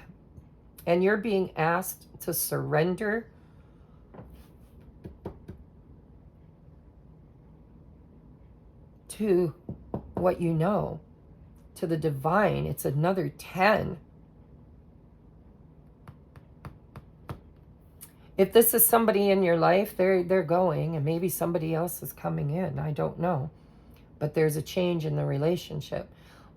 And you're being asked to surrender to what you know, to the divine. It's another 10. If this is somebody in your life, they're going, and maybe somebody else is coming in. I don't know. But there's a change in the relationship.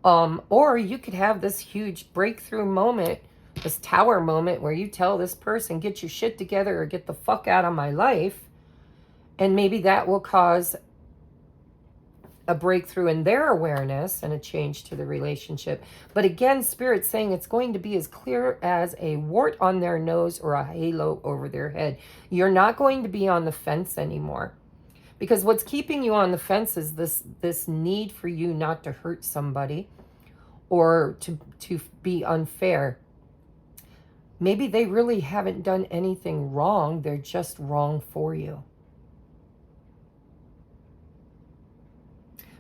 Or you could have this huge breakthrough moment, this tower moment, where you tell this person, get your shit together or get the fuck out of my life. And maybe that will cause a breakthrough in their awareness and a change to the relationship. But again, Spirit's saying it's going to be as clear as a wart on their nose or a halo over their head. You're not going to be on the fence anymore. Because what's keeping you on the fence is this need for you not to hurt somebody or to be unfair. Maybe they really haven't done anything wrong. They're just wrong for you.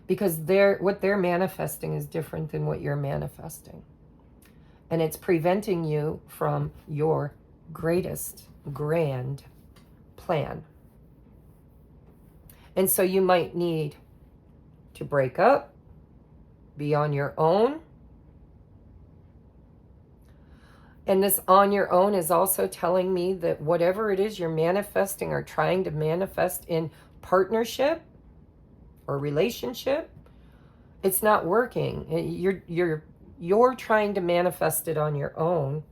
Because what they're manifesting is different than what you're manifesting. And it's preventing you from your greatest grand plan. And so you might need to break up, be on your own. And this on your own is also telling me that whatever it is you're manifesting or trying to manifest in partnership or relationship, it's not working. You're trying to manifest it on your own,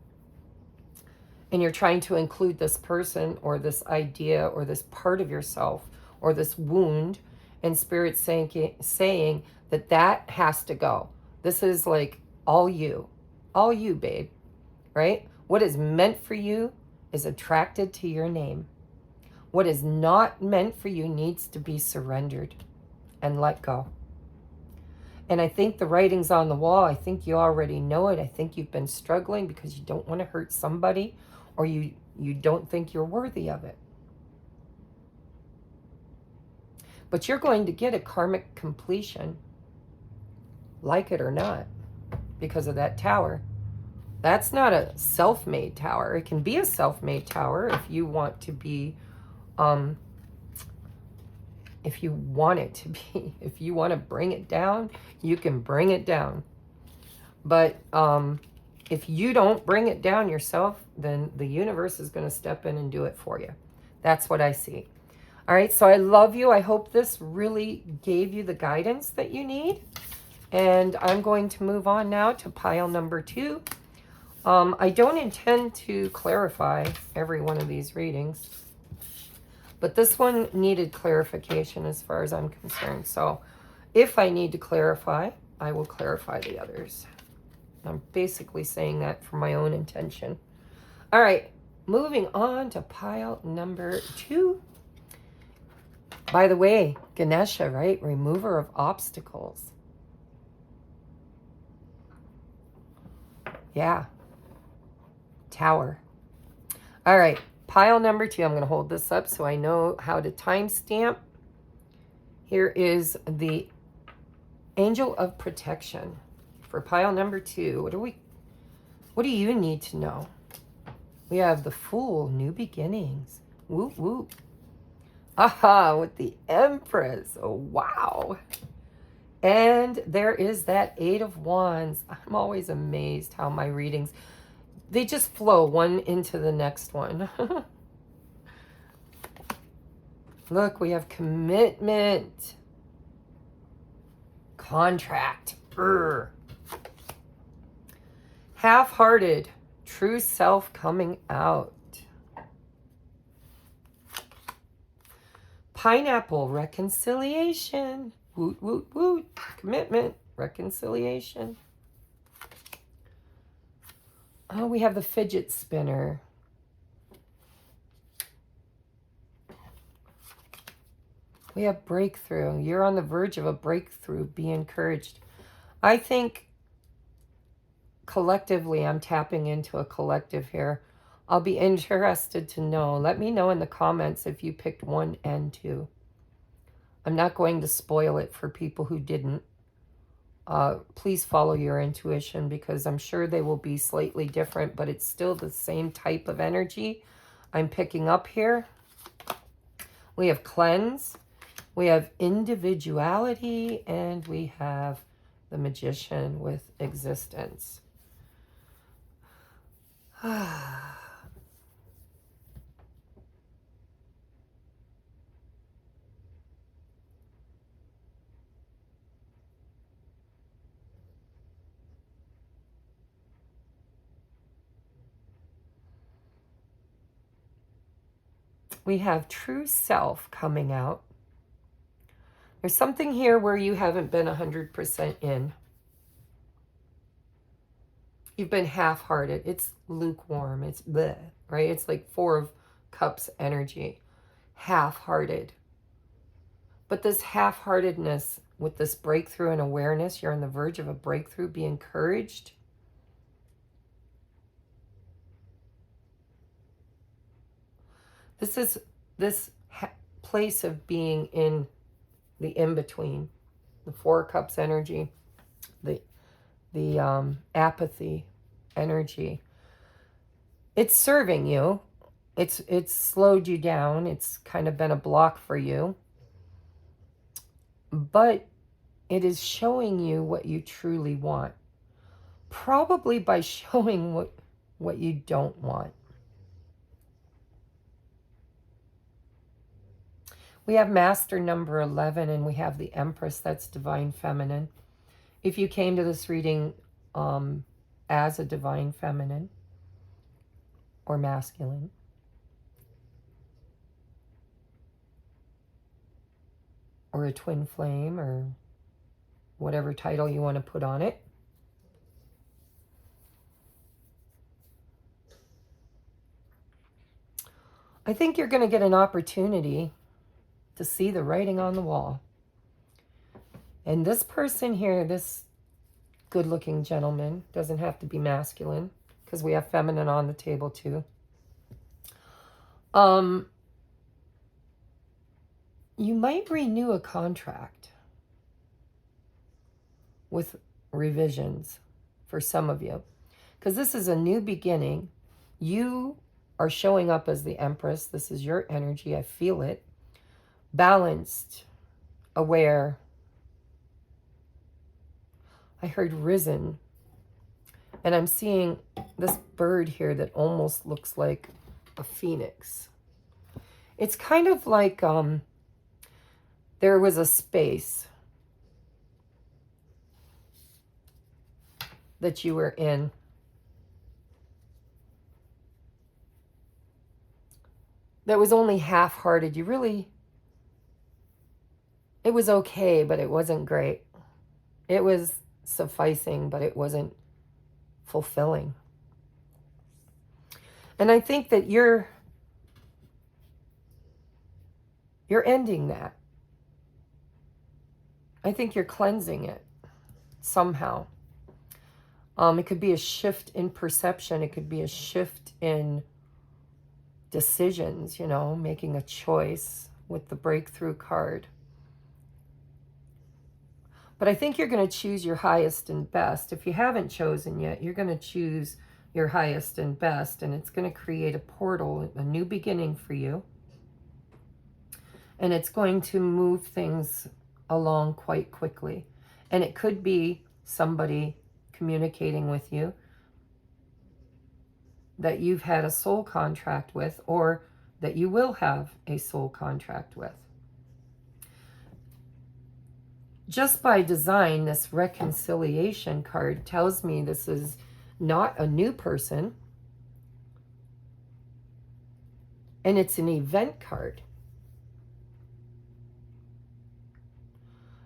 and you're trying to include this person or this idea or this part of yourself or this wound, and Spirit's saying that has to go. This is like all you, babe, right? What is meant for you is attracted to your name. What is not meant for you needs to be surrendered and let go. And I think the writing's on the wall. I think you already know it. I think you've been struggling because you don't want to hurt somebody, or you don't think you're worthy of it. But you're going to get a karmic completion, like it or not, because of that tower. That's not a self-made tower. It can be a self-made tower if you want to be, if you want it to be. If you want to bring it down, you can bring it down. But if you don't bring it down yourself, then the universe is going to step in and do it for you. That's what I see. All right, so I love you. I hope this really gave you the guidance that you need. And I'm going to move on now to pile number 2. I don't intend to clarify every one of these readings, but this one needed clarification as far as I'm concerned. So if I need to clarify, I will clarify the others. I'm basically saying that for my own intention. All right, moving on to pile number 2. By the way, Ganesha, right? Remover of obstacles. Yeah. Tower. All right. Pile number 2. I'm going to hold this up so I know how to timestamp. Here is the Angel of Protection for pile number 2. What do you need to know? We have the Fool, new beginnings. Whoop, whoop. Aha, with the Empress. Oh, wow. And there is that 8 of Wands. I'm always amazed how my readings, they just flow one into the next one. Look, we have commitment. Contract. Brr. Half-hearted. True self coming out. Pineapple. Reconciliation. Woot, woot, woot. Commitment. Reconciliation. Oh, we have the fidget spinner. We have breakthrough. You're on the verge of a breakthrough. Be encouraged. I think collectively, I'm tapping into a collective here. I'll be interested to know. Let me know in the comments if you picked 1 and 2. I'm not going to spoil it for people who didn't. Please follow your intuition because I'm sure they will be slightly different, but it's still the same type of energy I'm picking up here. We have cleanse. We have individuality, and we have the Magician with existence. We have true self coming out. There's something here where you haven't been 100% in. You've been half-hearted. It's lukewarm. It's bleh, right? It's like 4 of Cups energy. Half-hearted. But this half-heartedness with this breakthrough and awareness, you're on the verge of a breakthrough. Be encouraged. This is this place of being in the in-between, the 4 of Cups energy, the apathy energy. It's serving you. It's slowed you down. It's kind of been a block for you. But it is showing you what you truly want. Probably by showing what you don't want. We have Master number 11, and we have the Empress. That's Divine Feminine. If you came to this reading as a Divine Feminine or masculine, or a twin flame, or whatever title you want to put on it, I think you're going to get an opportunity to see the writing on the wall. And this person here, this good-looking gentleman, doesn't have to be masculine, because we have feminine on the table too. You might renew a contract with revisions for some of you, because this is a new beginning. You are showing up as the Empress. This is your energy. I feel it. Balanced, aware. I heard risen. And I'm seeing this bird here that almost looks like a phoenix. It's kind of like there was a space that you were in. That was only half-hearted. It was okay, but it wasn't great. It was sufficing, but it wasn't fulfilling. And I think that you're ending that. I think you're cleansing it somehow. It could be a shift in perception. It could be a shift in decisions, you know, making a choice with the breakthrough card. But I think you're going to choose your highest and best. If you haven't chosen yet, you're going to choose your highest and best, and it's going to create a portal, a new beginning for you. And it's going to move things along quite quickly. And it could be somebody communicating with you that you've had a soul contract with, or that you will have a soul contract with. Just by design, this reconciliation card tells me this is not a new person, and it's an event card.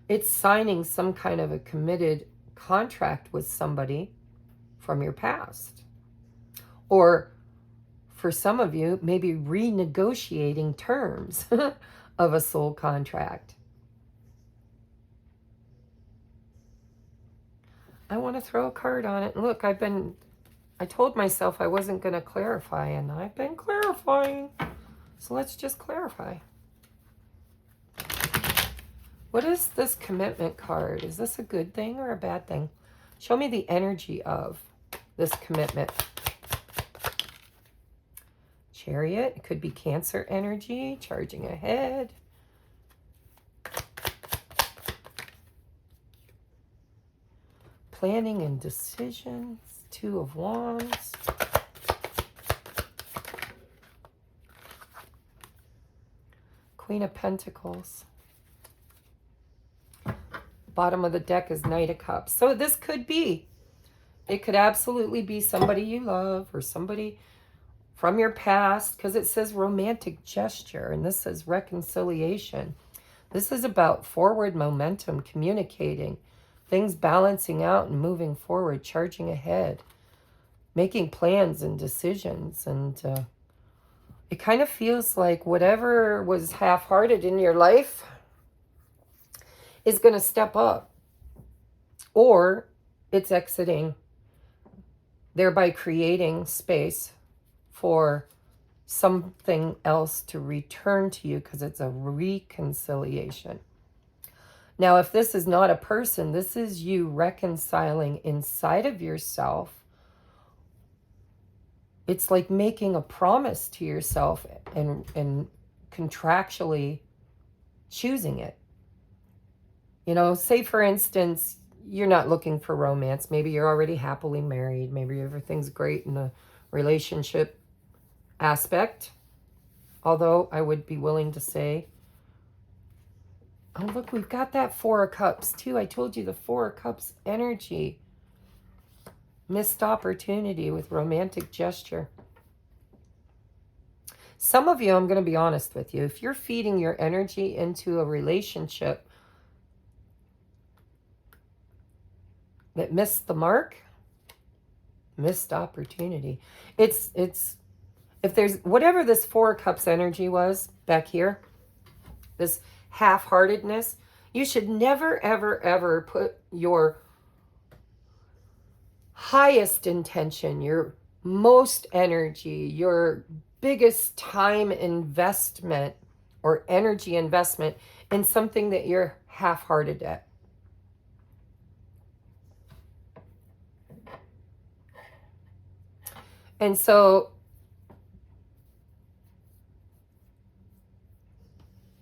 It's signing some kind of a committed contract with somebody from your past. Or for some of you, maybe renegotiating terms of a soul contract. I want to throw a card on it. Look, I told myself I wasn't going to clarify, and I've been clarifying. So let's just clarify. What is this commitment card? Is this a good thing or a bad thing? Show me the energy of this commitment. Chariot. It could be Cancer energy, charging ahead. Planning and decisions. Two of Wands. Queen of Pentacles. Bottom of the deck is Knight of Cups. So this could be. It could absolutely be somebody you love or somebody from your past, because it says romantic gesture and this says reconciliation. This is about forward momentum, communicating, things balancing out and moving forward, charging ahead, making plans and decisions. And it kind of feels like whatever was half-hearted in your life is going to step up, or it's exiting, thereby creating space for something else to return to you, because it's a reconciliation. Now, if this is not a person, this is you reconciling inside of yourself. It's like making a promise to yourself and contractually choosing it. You know, say for instance, you're not looking for romance. Maybe you're already happily married. Maybe everything's great in the relationship aspect. Although I would be willing to say, oh, look, we've got that Four of Cups too. I told you the Four of Cups energy. Missed opportunity with romantic gesture. Some of you, I'm going to be honest with you, if you're feeding your energy into a relationship that missed the mark, missed opportunity. It's if there's whatever this Four of Cups energy was back here, this half-heartedness, you should never, ever, ever put your highest intention, your most energy, your biggest time investment or energy investment in something that you're half-hearted at. And so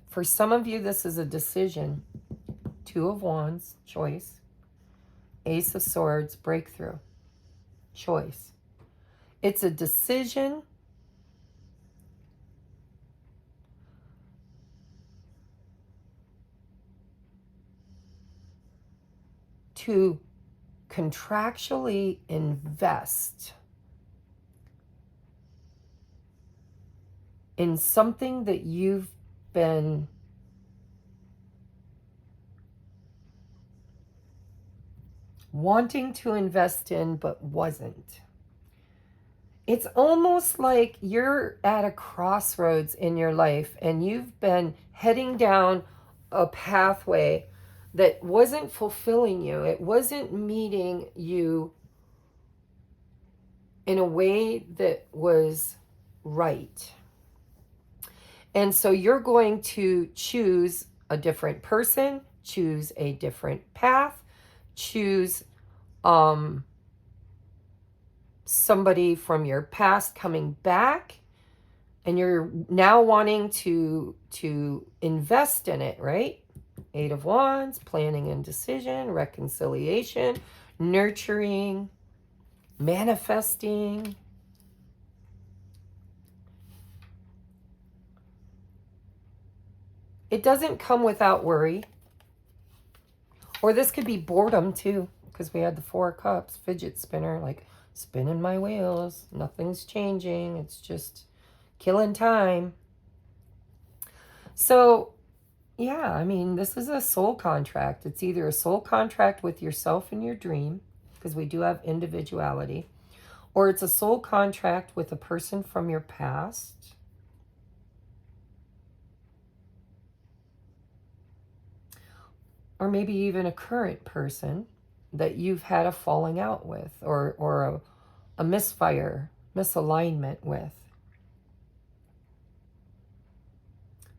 for some of you, this is a decision. Two of Wands, choice. Ace of Swords, breakthrough, choice. It's a decision to contractually invest in something that you've been wanting to invest in but wasn't. It's almost like you're at a crossroads in your life and you've been heading down a pathway that wasn't fulfilling you. It wasn't meeting you in a way that was right. And so you're going to choose a different person, choose a different path, choose somebody from your past coming back, and you're now wanting to invest in it, right? Eight of Wands, planning and decision, reconciliation, nurturing, manifesting. It doesn't come without worry. Or this could be boredom too, because we had the Four of Cups, fidget spinner, like spinning my wheels. Nothing's changing. It's just killing time. So, yeah, I mean, this is a soul contract. It's either a soul contract with yourself and your dream, because we do have individuality, or it's a soul contract with a person from your past. Or maybe even a current person that you've had a falling out with, or a misfire, misalignment with.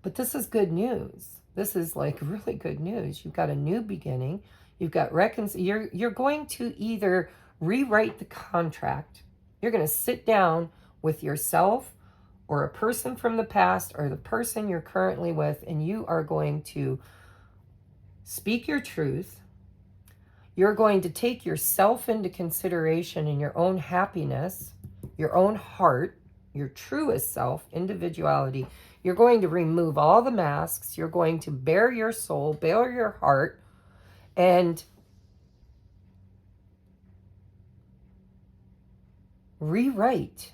But this is good news. This is like really good news. You've got a new beginning. You've got you're going to either rewrite the contract. You're going to sit down with yourself or a person from the past or the person you're currently with, and you are going to speak your truth. You're going to take yourself into consideration in your own happiness, your own heart, your truest self, individuality. You're going to remove all the masks. You're going to bare your soul, bare your heart, and rewrite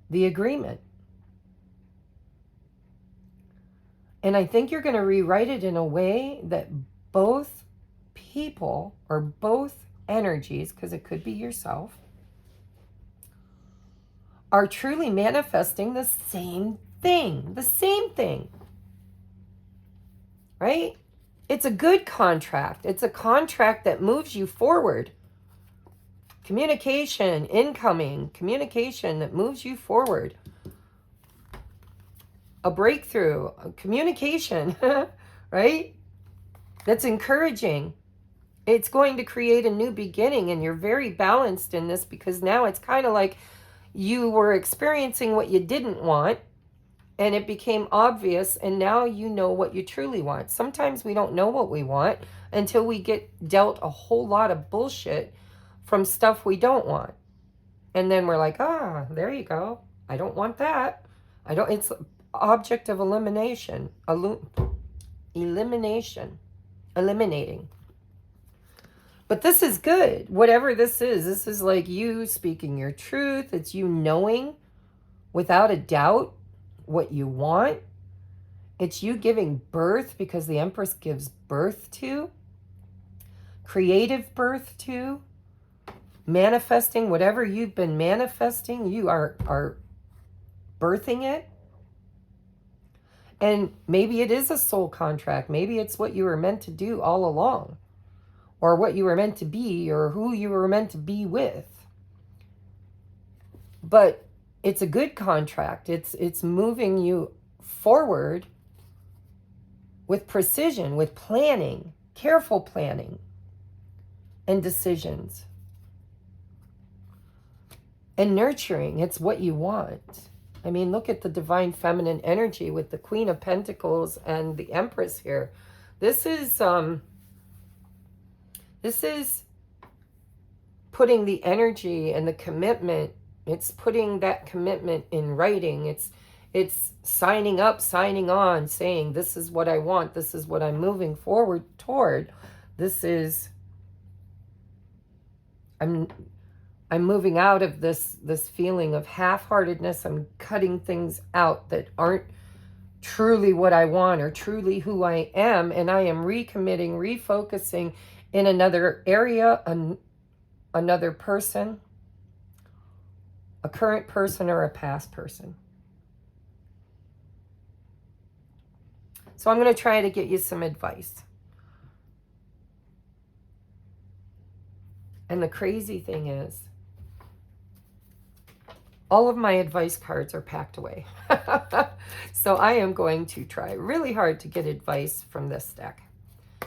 the agreement. And I think you're going to rewrite it in a way that both people or both energies, because it could be yourself, are truly manifesting the same thing. The same thing. Right? It's a good contract. It's a contract that moves you forward. Communication, incoming, communication that moves you forward. A breakthrough, a communication, right? That's encouraging. It's going to create a new beginning, and you're very balanced in this, because now it's kind of like you were experiencing what you didn't want, and it became obvious, and now you know what you truly want. Sometimes we don't know what we want until we get dealt a whole lot of bullshit from stuff we don't want. And then we're like, there you go. I don't want that. It's object of elimination. Eliminating. But this is good. Whatever this is like you speaking your truth. It's you knowing without a doubt what you want. It's you giving birth, because the Empress gives birth to, creative birth to, manifesting whatever you've been manifesting. You are birthing it. And maybe it is a soul contract. Maybe it's what you were meant to do all along, or what you were meant to be, or who you were meant to be with. But it's a good contract. It's moving you forward with precision, with planning, careful planning, and decisions. And nurturing. It's what you want. I mean, look at the divine feminine energy with the Queen of Pentacles and the Empress here. This is putting the energy and the commitment. It's putting that commitment in writing. It's signing up, signing on, saying, this is what I want. This is what I'm moving forward toward. This is, I'm moving out of this feeling of half-heartedness. I'm cutting things out that aren't truly what I want or truly who I am. And I am recommitting, refocusing in another area, another person, a current person or a past person. So I'm going to try to get you some advice. And the crazy thing is, all of my advice cards are packed away. So I am going to try really hard to get advice from this deck.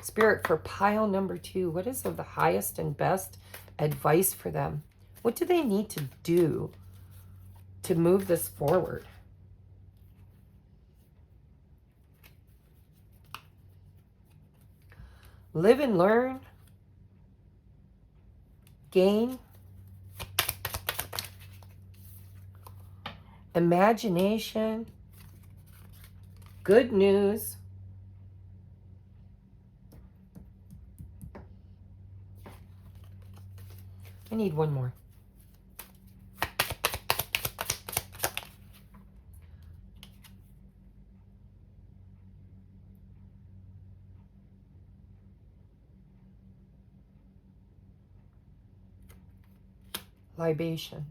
Spirit, for pile number 2, what is of the highest and best advice for them? What do they need to do to move this forward? Live and learn. Gain. Imagination. Good news. I need one more. Libation.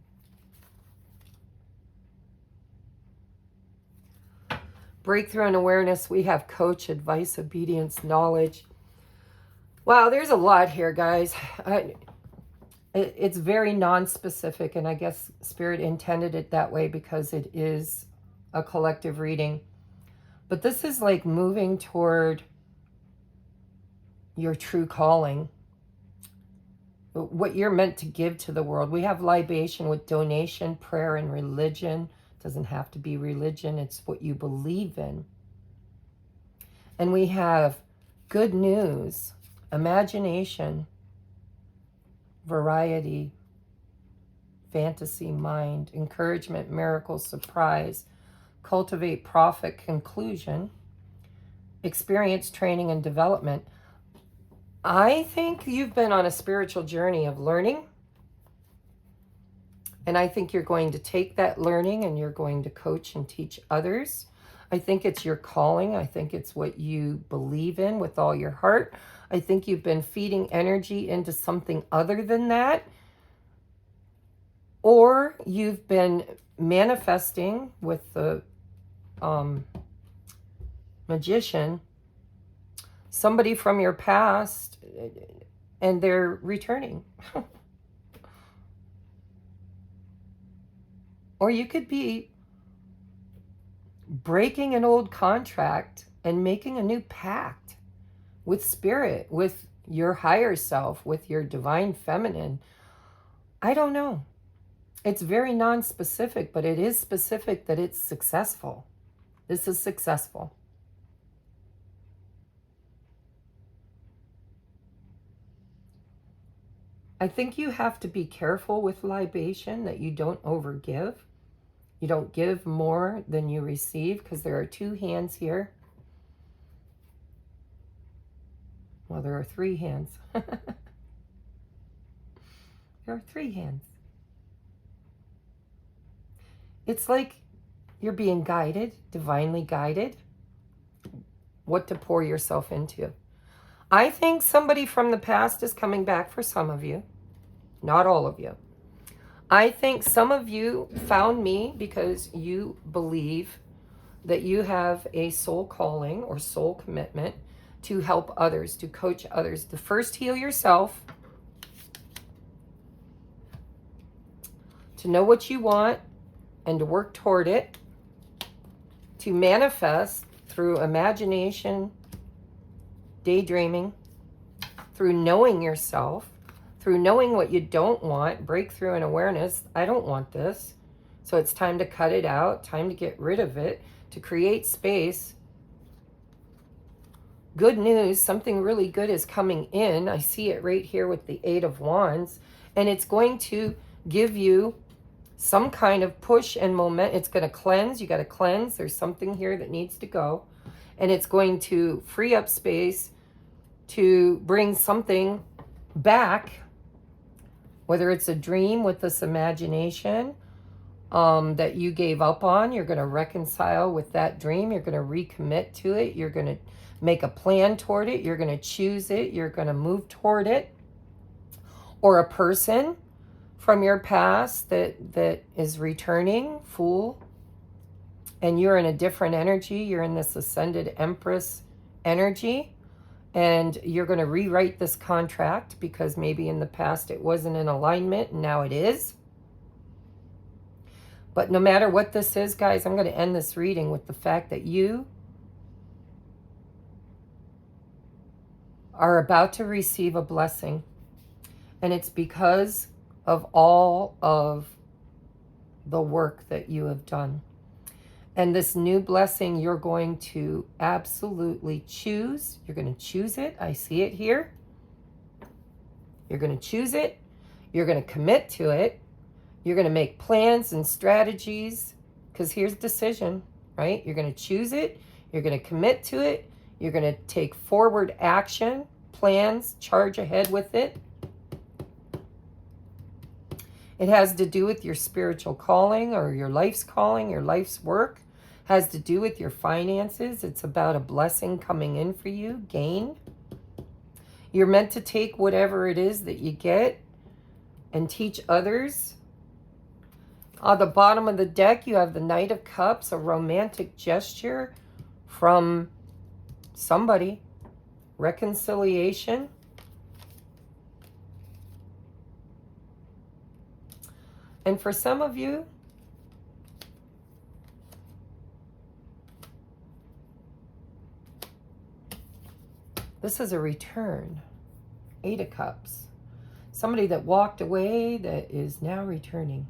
Breakthrough and awareness. We have coach, advice, obedience, knowledge. Wow, there's a lot here, guys. It's very non-specific, and I guess Spirit intended it that way because it is a collective reading. But this is like moving toward your true calling, what you're meant to give to the world. We have libation with donation, prayer, and religion. It doesn't have to be religion. It's what you believe in. And we have good news, imagination, variety, fantasy, mind, encouragement, miracle, surprise, cultivate, profit, conclusion, experience, training, and development. I think you've been on a spiritual journey of learning. And I think you're going to take that learning and you're going to coach and teach others. I think it's your calling. I think it's what you believe in with all your heart. I think you've been feeding energy into something other than that. Or you've been manifesting with the magician, somebody from your past, and they're returning. Or you could be breaking an old contract and making a new pact with spirit, with your higher self, with your divine feminine. I don't know. It's very non-specific, but it is specific that it's successful. This is successful. I think you have to be careful with libation, that you don't overgive. You don't give more than you receive, because there are 2 hands here. Well, there are 3 hands. There are 3 hands. It's like you're being guided, divinely guided, what to pour yourself into. I think somebody from the past is coming back for some of you, not all of you. I think some of you found me because you believe that you have a soul calling or soul commitment to help others, to coach others, to first heal yourself, to know what you want and to work toward it, to manifest through imagination, daydreaming, through knowing yourself, through knowing what you don't want, breakthrough and awareness. I don't want this. So it's time to cut it out, time to get rid of it, to create space. Good news, something really good is coming in. I see it right here with the 8 of Wands, and it's going to give you some kind of push and moment. It's going to cleanse. You got to cleanse. There's something here that needs to go, and it's going to free up space to bring something back, whether it's a dream with this imagination that you gave up on. You're going to reconcile with that dream. You're going to recommit to it. You're going to make a plan toward it. You're going to choose it. You're going to move toward it. Or a person from your past that is returning, Fool, and you're in a different energy. You're in this ascended Empress energy, And you're going to rewrite this contract because maybe in the past it wasn't in alignment and now it is. But no matter what this is, guys, I'm going to end this reading with the fact that you are about to receive a blessing. And it's because of all of the work that you have done. And this new blessing, you're going to absolutely choose. You're going to choose it. I see it here. You're going to choose it. You're going to commit to it. You're going to make plans and strategies. Because here's the decision, right? You're going to choose it. You're going to commit to it. You're going to take forward action, plans, charge ahead with it. It has to do with your spiritual calling or your life's calling, your life's work. It has to do with your finances. It's about a blessing coming in for you, gain. You're meant to take whatever it is that you get and teach others. On the bottom of the deck, you have the Knight of Cups, a romantic gesture from somebody. Reconciliation. And for some of you, this is a return. 8 of Cups. Somebody that walked away that is now returning.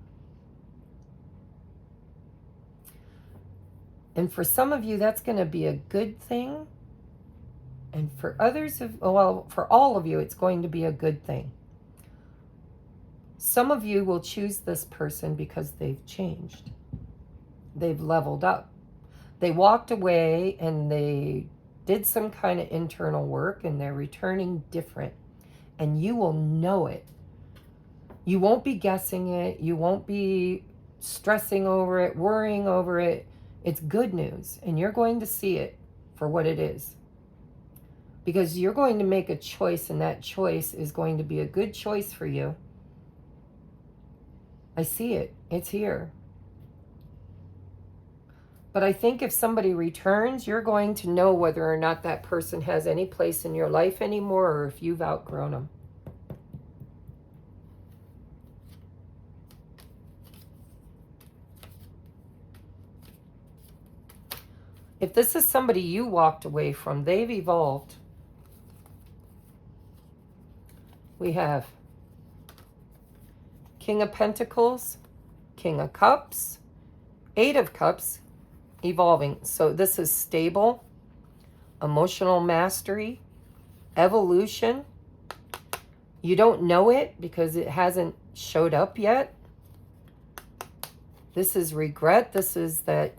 And for some of you, that's going to be a good thing. And for others, well, for all of you, it's going to be a good thing. Some of you will choose this person because they've changed. They've leveled up. They walked away and they did some kind of internal work and they're returning different. And you will know it. You won't be guessing it. You won't be stressing over it, worrying over it. It's good news. And you're going to see it for what it is. Because you're going to make a choice and that choice is going to be a good choice for you. I see it. It's here. But I think if somebody returns, you're going to know whether or not that person has any place in your life anymore or if you've outgrown them. If this is somebody you walked away from, they've evolved. We have King of Pentacles, King of Cups, 8 of Cups, evolving. So this is stable, emotional mastery, evolution. You don't know it because it hasn't showed up yet. This is regret. This is that,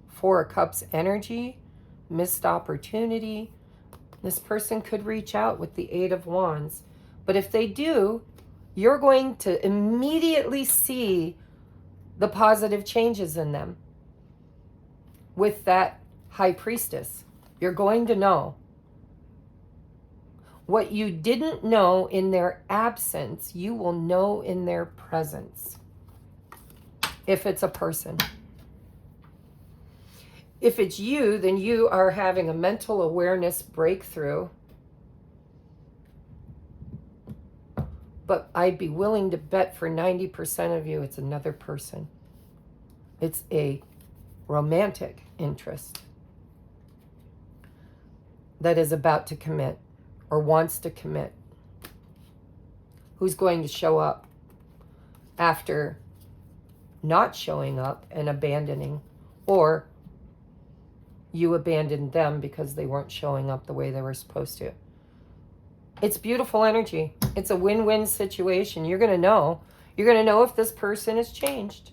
4 of Cups energy, missed opportunity. This person could reach out with the 8 of Wands. But if they do, you're going to immediately see the positive changes in them. With that High Priestess, you're going to know. What you didn't know in their absence, you will know in their presence. If it's a person. If it's you, then you are having a mental awareness breakthrough. But I'd be willing to bet for 90% of you it's another person. It's a romantic interest that is about to commit or wants to commit. Who's going to show up after not showing up and abandoning, or you abandoned them because they weren't showing up the way they were supposed to. It's beautiful energy. It's a win-win situation. You're going to know. You're going to know if this person has changed.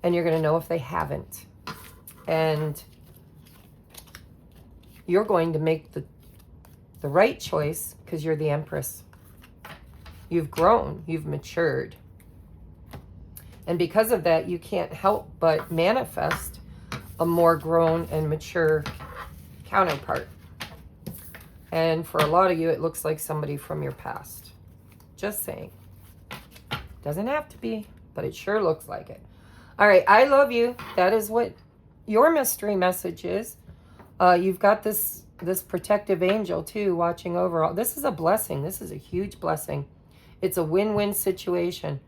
And you're going to know if they haven't. And you're going to make the right choice because you're the Empress. You've grown. You've matured. And because of that, you can't help but manifest a more grown and mature counterpart. And for a lot of you, it looks like somebody from your past. Just saying. Doesn't have to be, but it sure looks like it. All right, I love you. That is what your mystery message is. You've got this this protective angel too, watching over all. This is a blessing. This is a huge blessing. It's a win-win situation.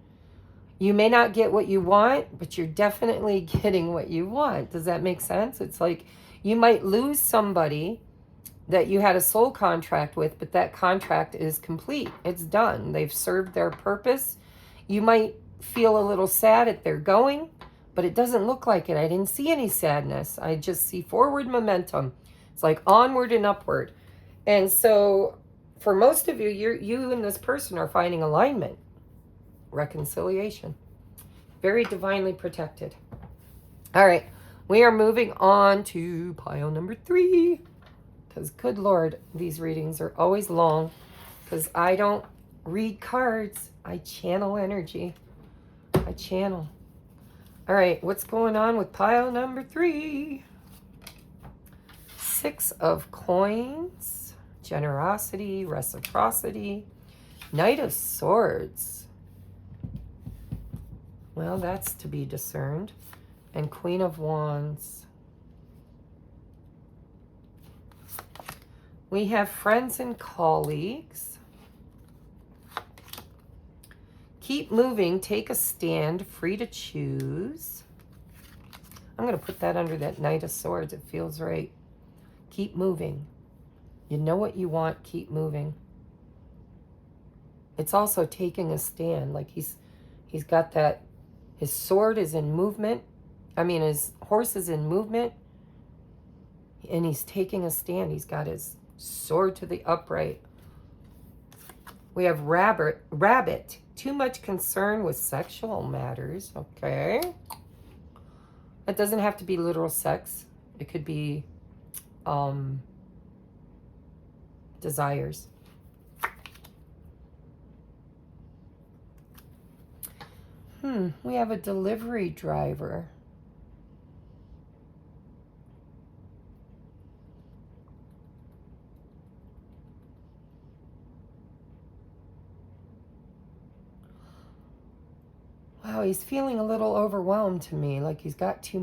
You may not get what you want, but you're definitely getting what you want. Does that make sense? It's like you might lose somebody that you had a soul contract with, but that contract is complete. It's done. They've served their purpose. You might feel a little sad at their going, but it doesn't look like it. I didn't see any sadness. I just see forward momentum. It's like onward and upward. And so for most of you, you and this person are finding alignment, reconciliation. Very divinely protected. All right, we are moving on to pile number 3. Because good Lord, these readings are always long. Because I don't read cards. I channel energy. I channel. All right, what's going on with pile number 3? 6 of coins. Generosity, reciprocity. Knight of swords. Well, that's to be discerned. And Queen of wands. We have friends and colleagues. Keep moving, take a stand, free to choose. I'm going to put that under that Knight of Swords. It feels right. Keep moving. You know what you want, keep moving. It's also taking a stand. Like he's got that, his sword is in movement. I mean, his horse is in movement. And he's taking a stand. He's got his sword to the upright. We have rabbit. Too much concern with sexual matters. Okay. It doesn't have to be literal sex. It could be desires. We have a delivery driver. Wow, he's feeling a little overwhelmed to me, like he's got too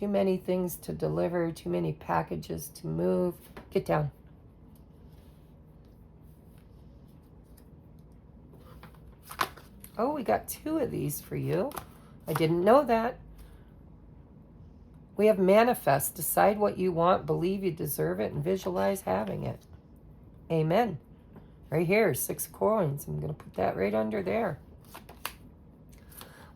many things to deliver, too many packages to move. Get down. Oh, we got 2 of these for you. I didn't know that. We have manifest. Decide what you want, believe you deserve it, and visualize having it. Amen. Right here, 6 coins. I'm going to put that right under there.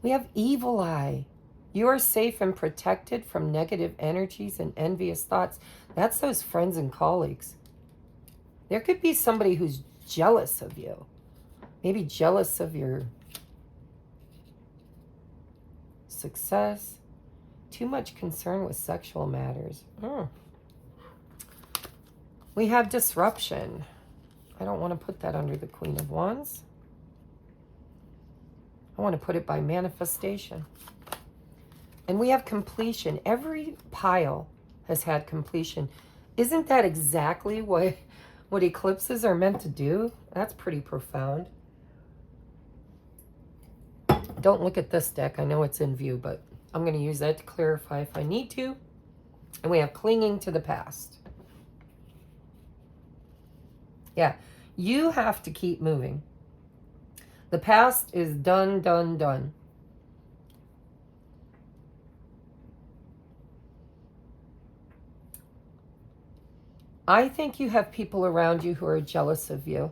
We have evil eye. You are safe and protected from negative energies and envious thoughts. That's those friends and colleagues. There could be somebody who's jealous of you. Maybe jealous of your success. Too much concern with sexual matters. We have disruption. I don't want to put that under the Queen of Wands. I want to put it by manifestation. And we have completion. Every pile has had completion. Isn't that exactly what eclipses are meant to do? That's pretty profound. Don't look at this deck. I know it's in view, but I'm going to use that to clarify if I need to. And we have clinging to the past. Yeah, you have to keep moving. The past is done, done, done. I think you have people around you who are jealous of you.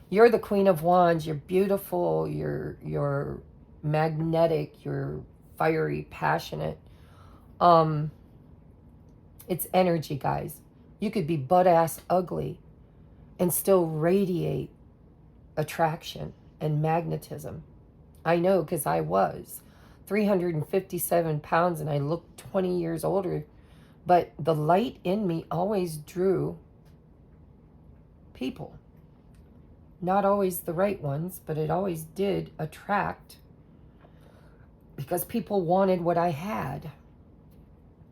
You're the Queen of Wands. You're beautiful. You're magnetic. You're fiery, passionate. It's energy, guys. You could be butt-ass ugly and still radiate attraction and magnetism. I know, because I was 357 pounds and I looked 20 years older. But the light in me always drew people. Not always the right ones, but it always did attract, because people wanted what I had.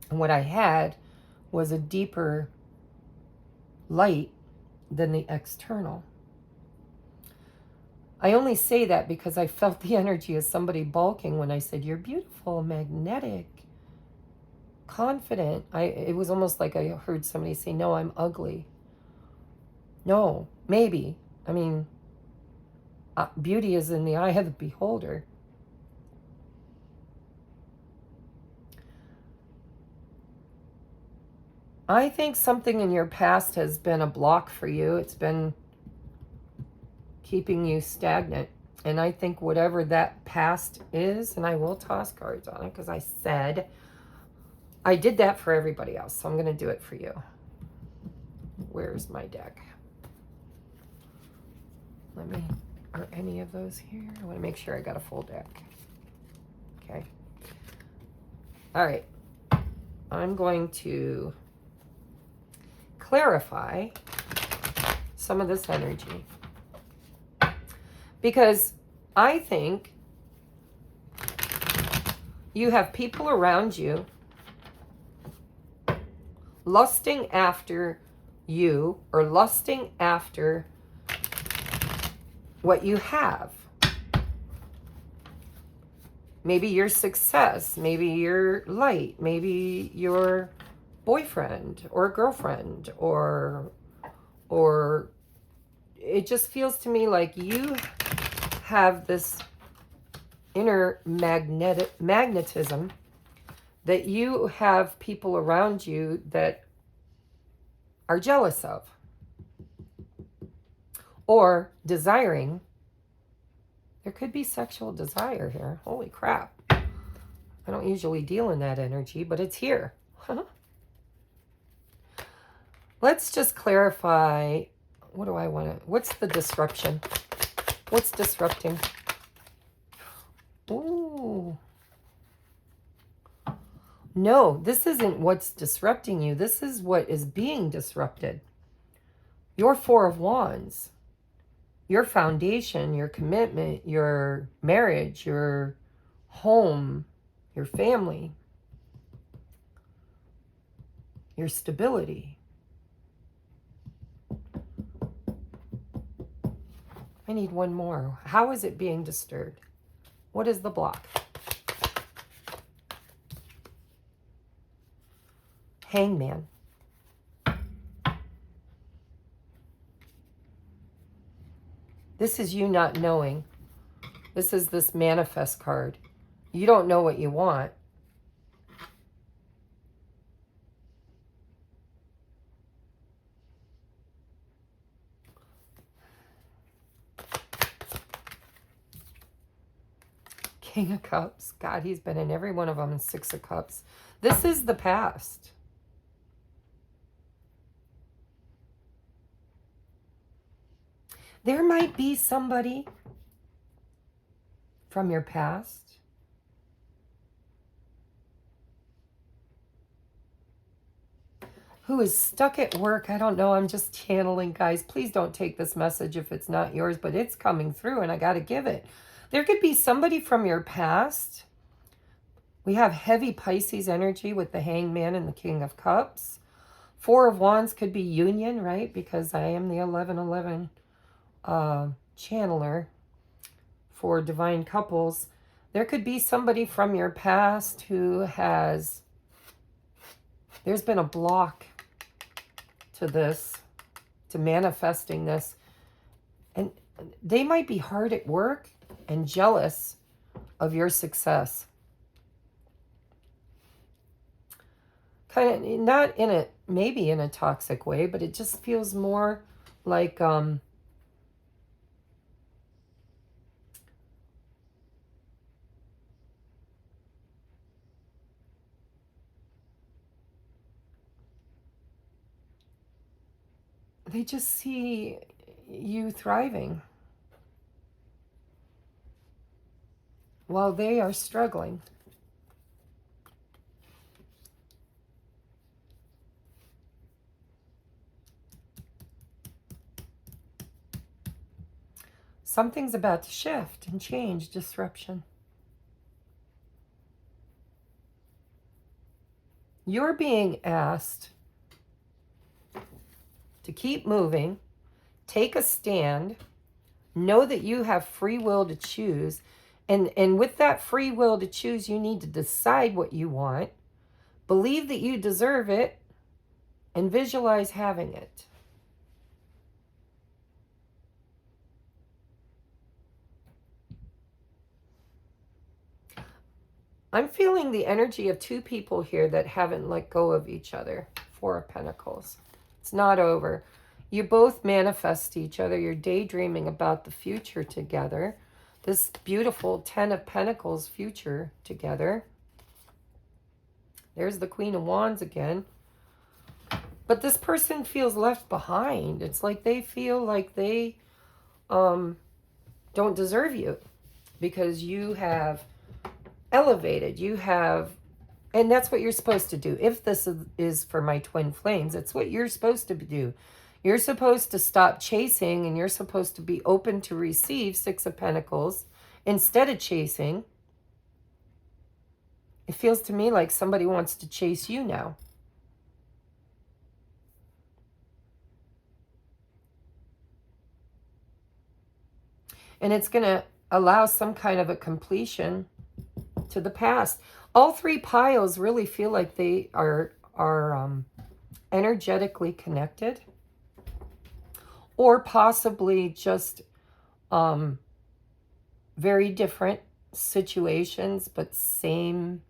And what I had was a deeper light than the external. I only say that because I felt the energy of somebody bulking when I said, you're beautiful, magnetic. confident. It was almost like I heard somebody say, no, I'm ugly. No, maybe. I mean, beauty is in the eye of the beholder. I think something in your past has been a block for you. It's been keeping you stagnant. And I think whatever that past is, and I will toss cards on it because I said I did that for everybody else. So I'm going to do it for you. Where's my deck? Are any of those here? I want to make sure I got a full deck. Okay. All right. I'm going to clarify some of this energy. Because I think you have people around you lusting after you or lusting after what you have. Maybe your success, maybe your light, maybe your boyfriend or girlfriend, or it just feels to me like you have this inner magnetism that you have people around you that are jealous of or desiring. There could be sexual desire here. Holy crap. I don't usually deal in that energy, but it's here. Let's just clarify. What do I want to... What's the disruption? What's disrupting? Ooh. No, this isn't what's disrupting you. This is what is being disrupted. Your Four of Wands. Your foundation, your commitment, your marriage, your home, your family, your stability. I need one more. How is it being disturbed? What is the block? Hangman. This is you not knowing. This is this manifest card. You don't know what you want. King of Cups. God, he's been in every one of them. And Six of Cups. This is the past. There might be somebody from your past who is stuck at work. I don't know. I'm just channeling, guys. Please don't take this message if it's not yours, but it's coming through and I got to give it. There could be somebody from your past. We have heavy Pisces energy with the Hangman and the King of Cups. Four of Wands could be union, right? Because I am the 1111 channeler for divine couples. There could be somebody from your past who has, there's been a block to this, to manifesting this, and they might be hard at work and jealous of your success. Kind of not in a, maybe in a toxic way, but it just feels more like they just see you thriving while they are struggling. Something's about to shift and change, disruption. You're being asked to keep moving, take a stand, know that you have free will to choose. And with that free will to choose, you need to decide what you want. Believe that you deserve it and visualize having it. I'm feeling the energy of two people here that haven't let go of each other. Four of Pentacles. It's not over. You both manifest each other. You're daydreaming about the future together. This beautiful 10 of Pentacles future together. There's the Queen of Wands again. But this person feels left behind. It's like they feel like they don't deserve you because you have elevated. You have, and that's what you're supposed to do. If this is for my twin flames, it's what you're supposed to do. You're supposed to stop chasing and you're supposed to be open to receive. Six of Pentacles instead of chasing. It feels to me like somebody wants to chase you now. And it's going to allow some kind of a completion to the past. All three piles really feel like they are energetically connected. Or possibly just very different situations, but same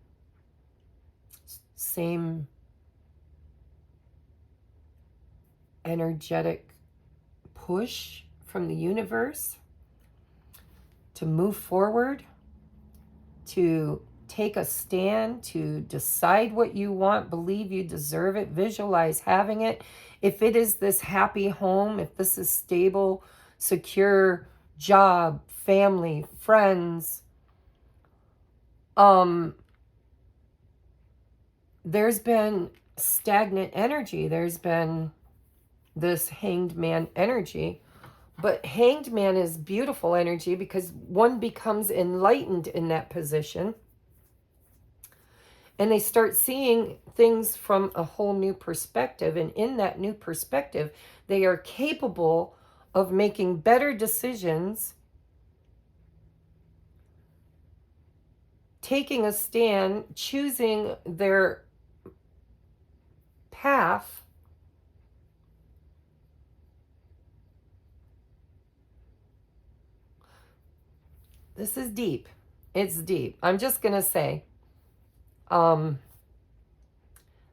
energetic push from the universe to move forward, to take a stand, to decide what you want, believe you deserve it, visualize having it. If it is this happy home, if this is stable, secure job, family, friends, there's been stagnant energy. There's been this hanged man energy. But hanged man is beautiful energy because one becomes enlightened in that position. And they start seeing things from a whole new perspective. And in that new perspective, they are capable of making better decisions, taking a stand, choosing their path. This is deep. It's deep. I'm just going to say,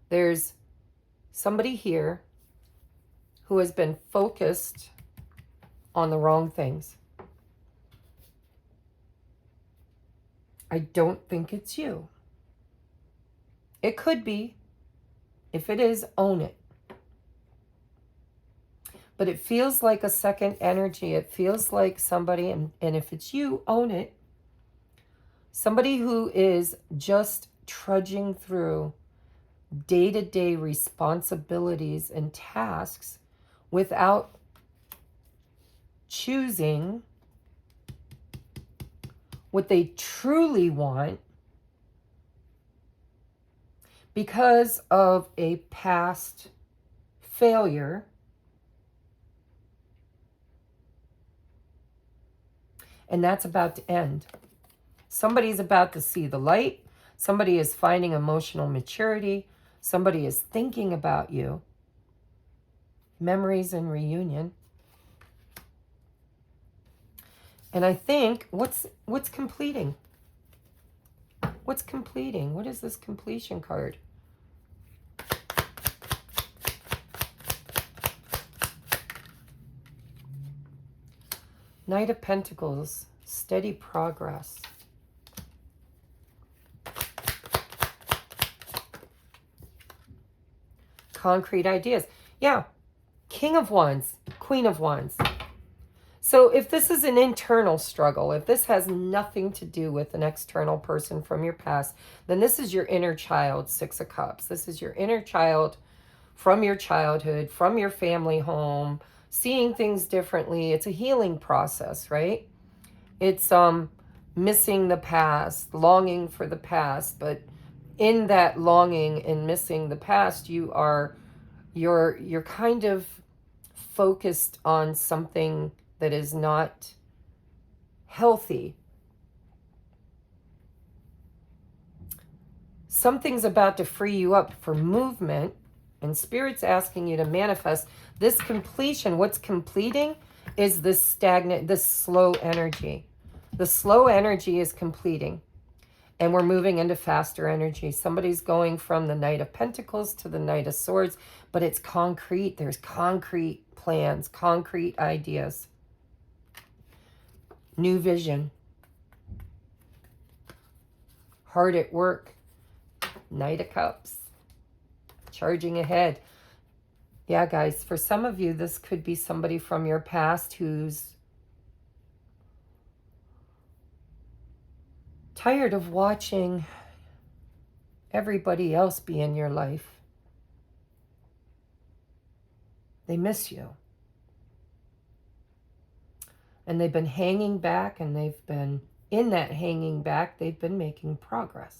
there's somebody here who has been focused on the wrong things. I don't think it's you. It could be. If it is, own it. But it feels like a second energy. It feels like somebody, and if it's you, own it. Somebody who is just trudging through day-to-day responsibilities and tasks without choosing what they truly want because of a past failure. And that's about to end. Somebody's about to see the light. Somebody is finding emotional maturity. Somebody is thinking about you. Memories and reunion. And I think, what's completing? What's completing? What is this completion card? Knight of Pentacles, steady progress. Concrete ideas. Yeah, King of Wands, Queen of Wands. So if this is an internal struggle, if this has nothing to do with an external person from your past, then this is your inner child, Six of Cups. This is your inner child from your childhood, from your family home, seeing things differently. It's a healing process, right? It's missing the past, longing for the past, but in that longing and missing the past, you're kind of focused on something that is not healthy. Something's about to free you up for movement, and Spirit's asking you to manifest this completion. What's completing is this stagnant, this slow energy. The slow energy is completing, and we're moving into faster energy. Somebody's going from the Knight of Pentacles to the Knight of Swords, but it's concrete. There's concrete plans, concrete ideas. New vision. Hard at work. Knight of Cups. Charging ahead. Yeah, guys, for some of you, this could be somebody from your past who's tired of watching everybody else be in your life. They miss you. And they've been hanging back, and they've been in that hanging back, they've been making progress.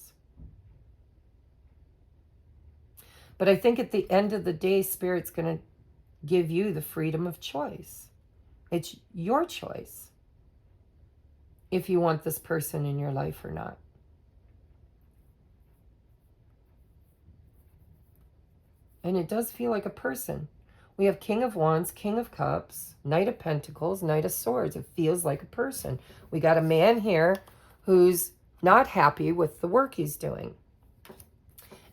But I think at the end of the day, Spirit's going to give you the freedom of choice. It's your choice if you want this person in your life or not. And it does feel like a person. We have King of Wands, King of Cups, Knight of Pentacles, Knight of Swords. It feels like a person. We got a man here who's not happy with the work he's doing.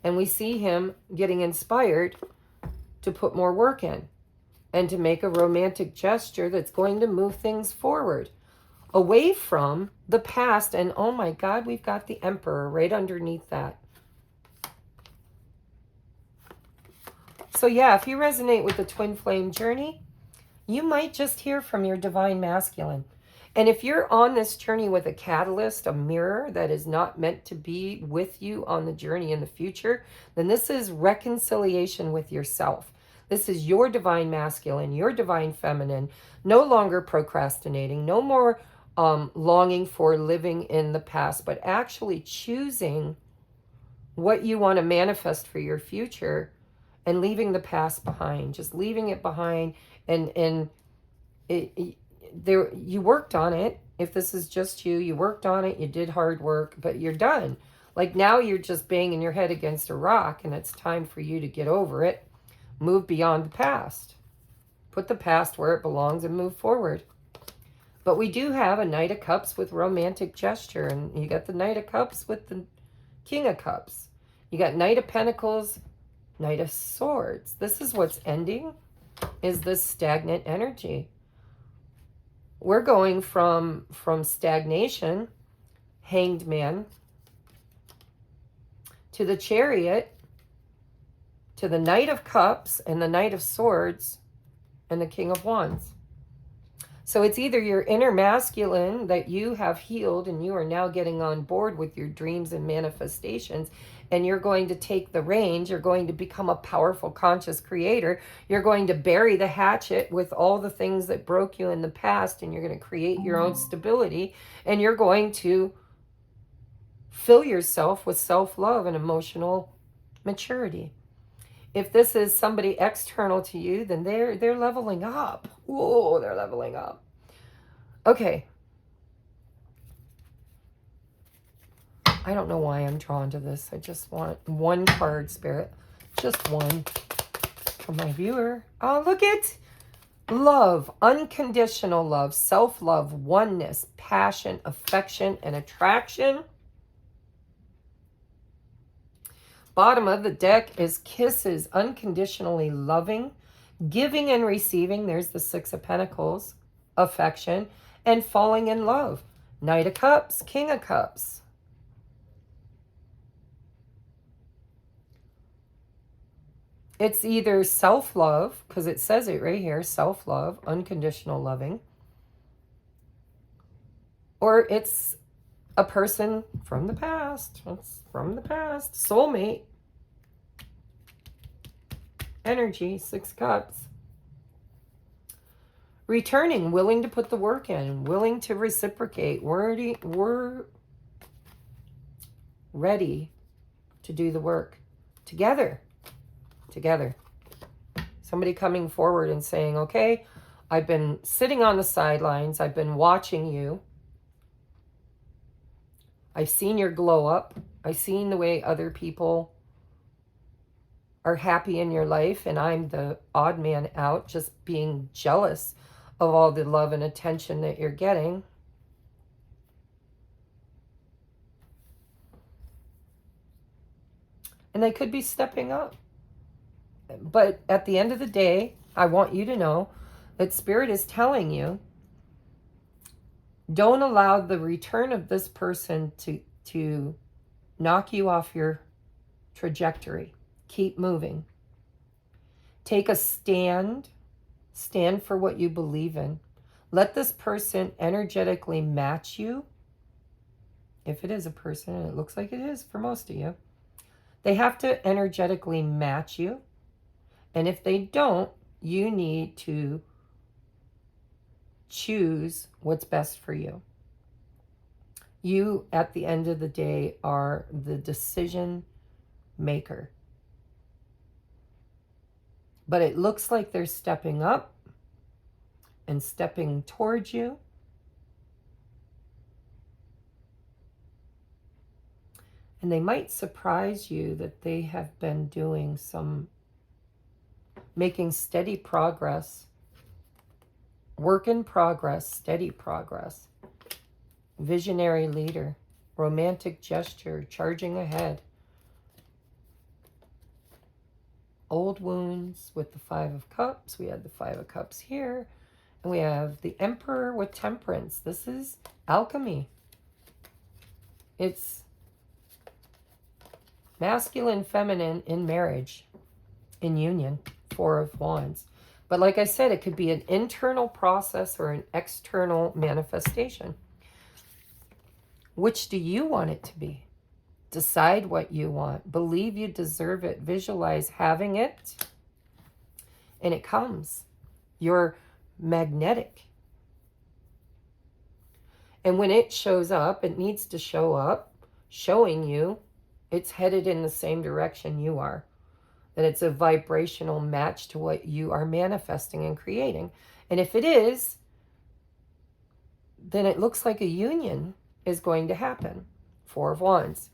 And we see him getting inspired to put more work in and to make a romantic gesture that's going to move things forward, away from the past. And oh my God, we've got the Emperor right underneath that. So yeah, if you resonate with the twin flame journey, you might just hear from your divine masculine. And if you're on this journey with a catalyst, a mirror that is not meant to be with you on the journey in the future, then this is reconciliation with yourself. This is your divine masculine, your divine feminine, no longer procrastinating, no more longing for living in the past, but actually choosing what you want to manifest for your future and leaving the past behind, just leaving it behind. And you worked on it. If this is just you, you worked on it, you did hard work, but you're done. Like now you're just banging your head against a rock, and it's time for you to get over it, move beyond the past, put the past where it belongs and move forward. But we do have a Knight of Cups with romantic gesture, and you got the Knight of Cups with the King of Cups. You got Knight of Pentacles, Knight of Swords. This is what's ending, is this stagnant energy. We're going from stagnation, Hanged Man, to the Chariot, to the Knight of Cups and the Knight of Swords and the King of Wands. So it's either your inner masculine that you have healed and you are now getting on board with your dreams and manifestations, and you're going to take the reins, you're going to become a powerful conscious creator, you're going to bury the hatchet with all the things that broke you in the past, and you're going to create your own stability, and you're going to fill yourself with self-love and emotional maturity. If this is somebody external to you, then they're leveling up. Whoa, they're leveling up. Okay. I don't know why I'm drawn to this. I just want one card, Spirit. Just one for my viewer. Oh, look at love, unconditional love, self-love, oneness, passion, affection, and attraction. Bottom of the deck is kisses, unconditionally loving, giving and receiving. There's the Six of Pentacles, affection, and falling in love. Knight of Cups, King of Cups. It's either self-love, because it says it right here, self-love, unconditional loving, or it's a person from the past. It's from the past. Soulmate. Energy, Six Cups. Returning, willing to put the work in, willing to reciprocate. We're ready to do the work together. Together. Somebody coming forward and saying, okay, I've been sitting on the sidelines. I've been watching you. I've seen your glow up. I've seen the way other people are happy in your life, and I'm the odd man out, just being jealous of all the love and attention that you're getting. And they could be stepping up. But at the end of the day, I want you to know that Spirit is telling you, don't allow the return of this person to knock you off your trajectory. Keep moving. Take a stand. Stand for what you believe in. Let this person energetically match you. If it is a person, and it looks like it is for most of you, they have to energetically match you. And if they don't, you need to choose what's best for you. You, at the end of the day, are the decision maker. But it looks like they're stepping up and stepping towards you. And they might surprise you that they have been doing making steady progress. Work in progress, steady progress. Visionary leader, romantic gesture, charging ahead. Old wounds with the Five of Cups. We had the Five of Cups here. And we have the Emperor with Temperance. This is alchemy. It's masculine, feminine in marriage, in union. Four of Wands. But like I said, it could be an internal process or an external manifestation. Which do you want it to be? Decide what you want. Believe you deserve it. Visualize having it. And it comes. You're magnetic. And when it shows up, it needs to show up, showing you it's headed in the same direction you are. That it's a vibrational match to what you are manifesting and creating. And if it is, then it looks like a union is going to happen. Four of Wands.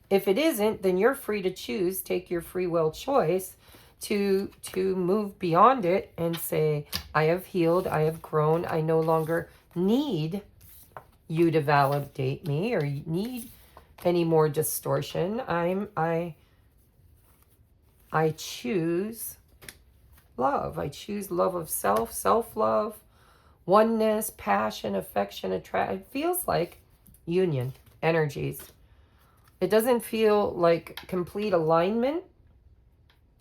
If it isn't, then you're free to choose, take your free will choice to move beyond it and say, I have healed, I have grown, I no longer need you to validate me or need any more distortion. I choose love. I choose love of self, self-love, oneness, passion, affection, attraction. It feels like union energies. It doesn't feel like complete alignment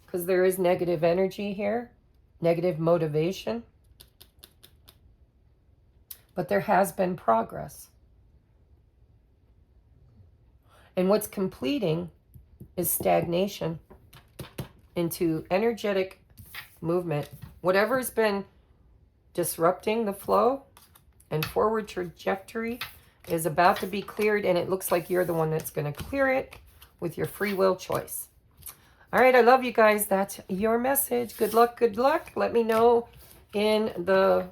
because there is negative energy here, negative motivation. But there has been progress. And what's completing is stagnation into energetic movement. Whatever's been disrupting the flow and forward trajectory is about to be cleared, and it looks like you're the one that's going to clear it with your free will choice. All right, I love you guys. That's your message. Good luck, good luck. Let me know in the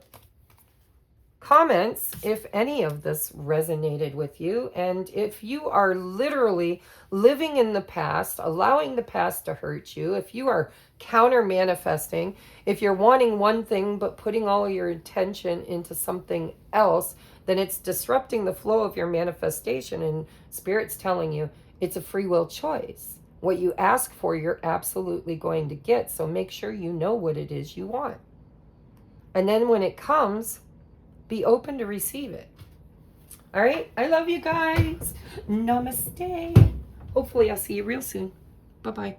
comments if any of this resonated with you, and if you are literally living in the past, allowing the past to hurt you, if you are counter manifesting, if you're wanting one thing but putting all your attention into something else, then it's disrupting the flow of your manifestation. And Spirit's telling you it's a free will choice. What you ask for, you're absolutely going to get. So make sure you know what it is you want. And then when it comes, be open to receive it. All right. I love you guys. Namaste. Hopefully I'll see you real soon. Bye-bye.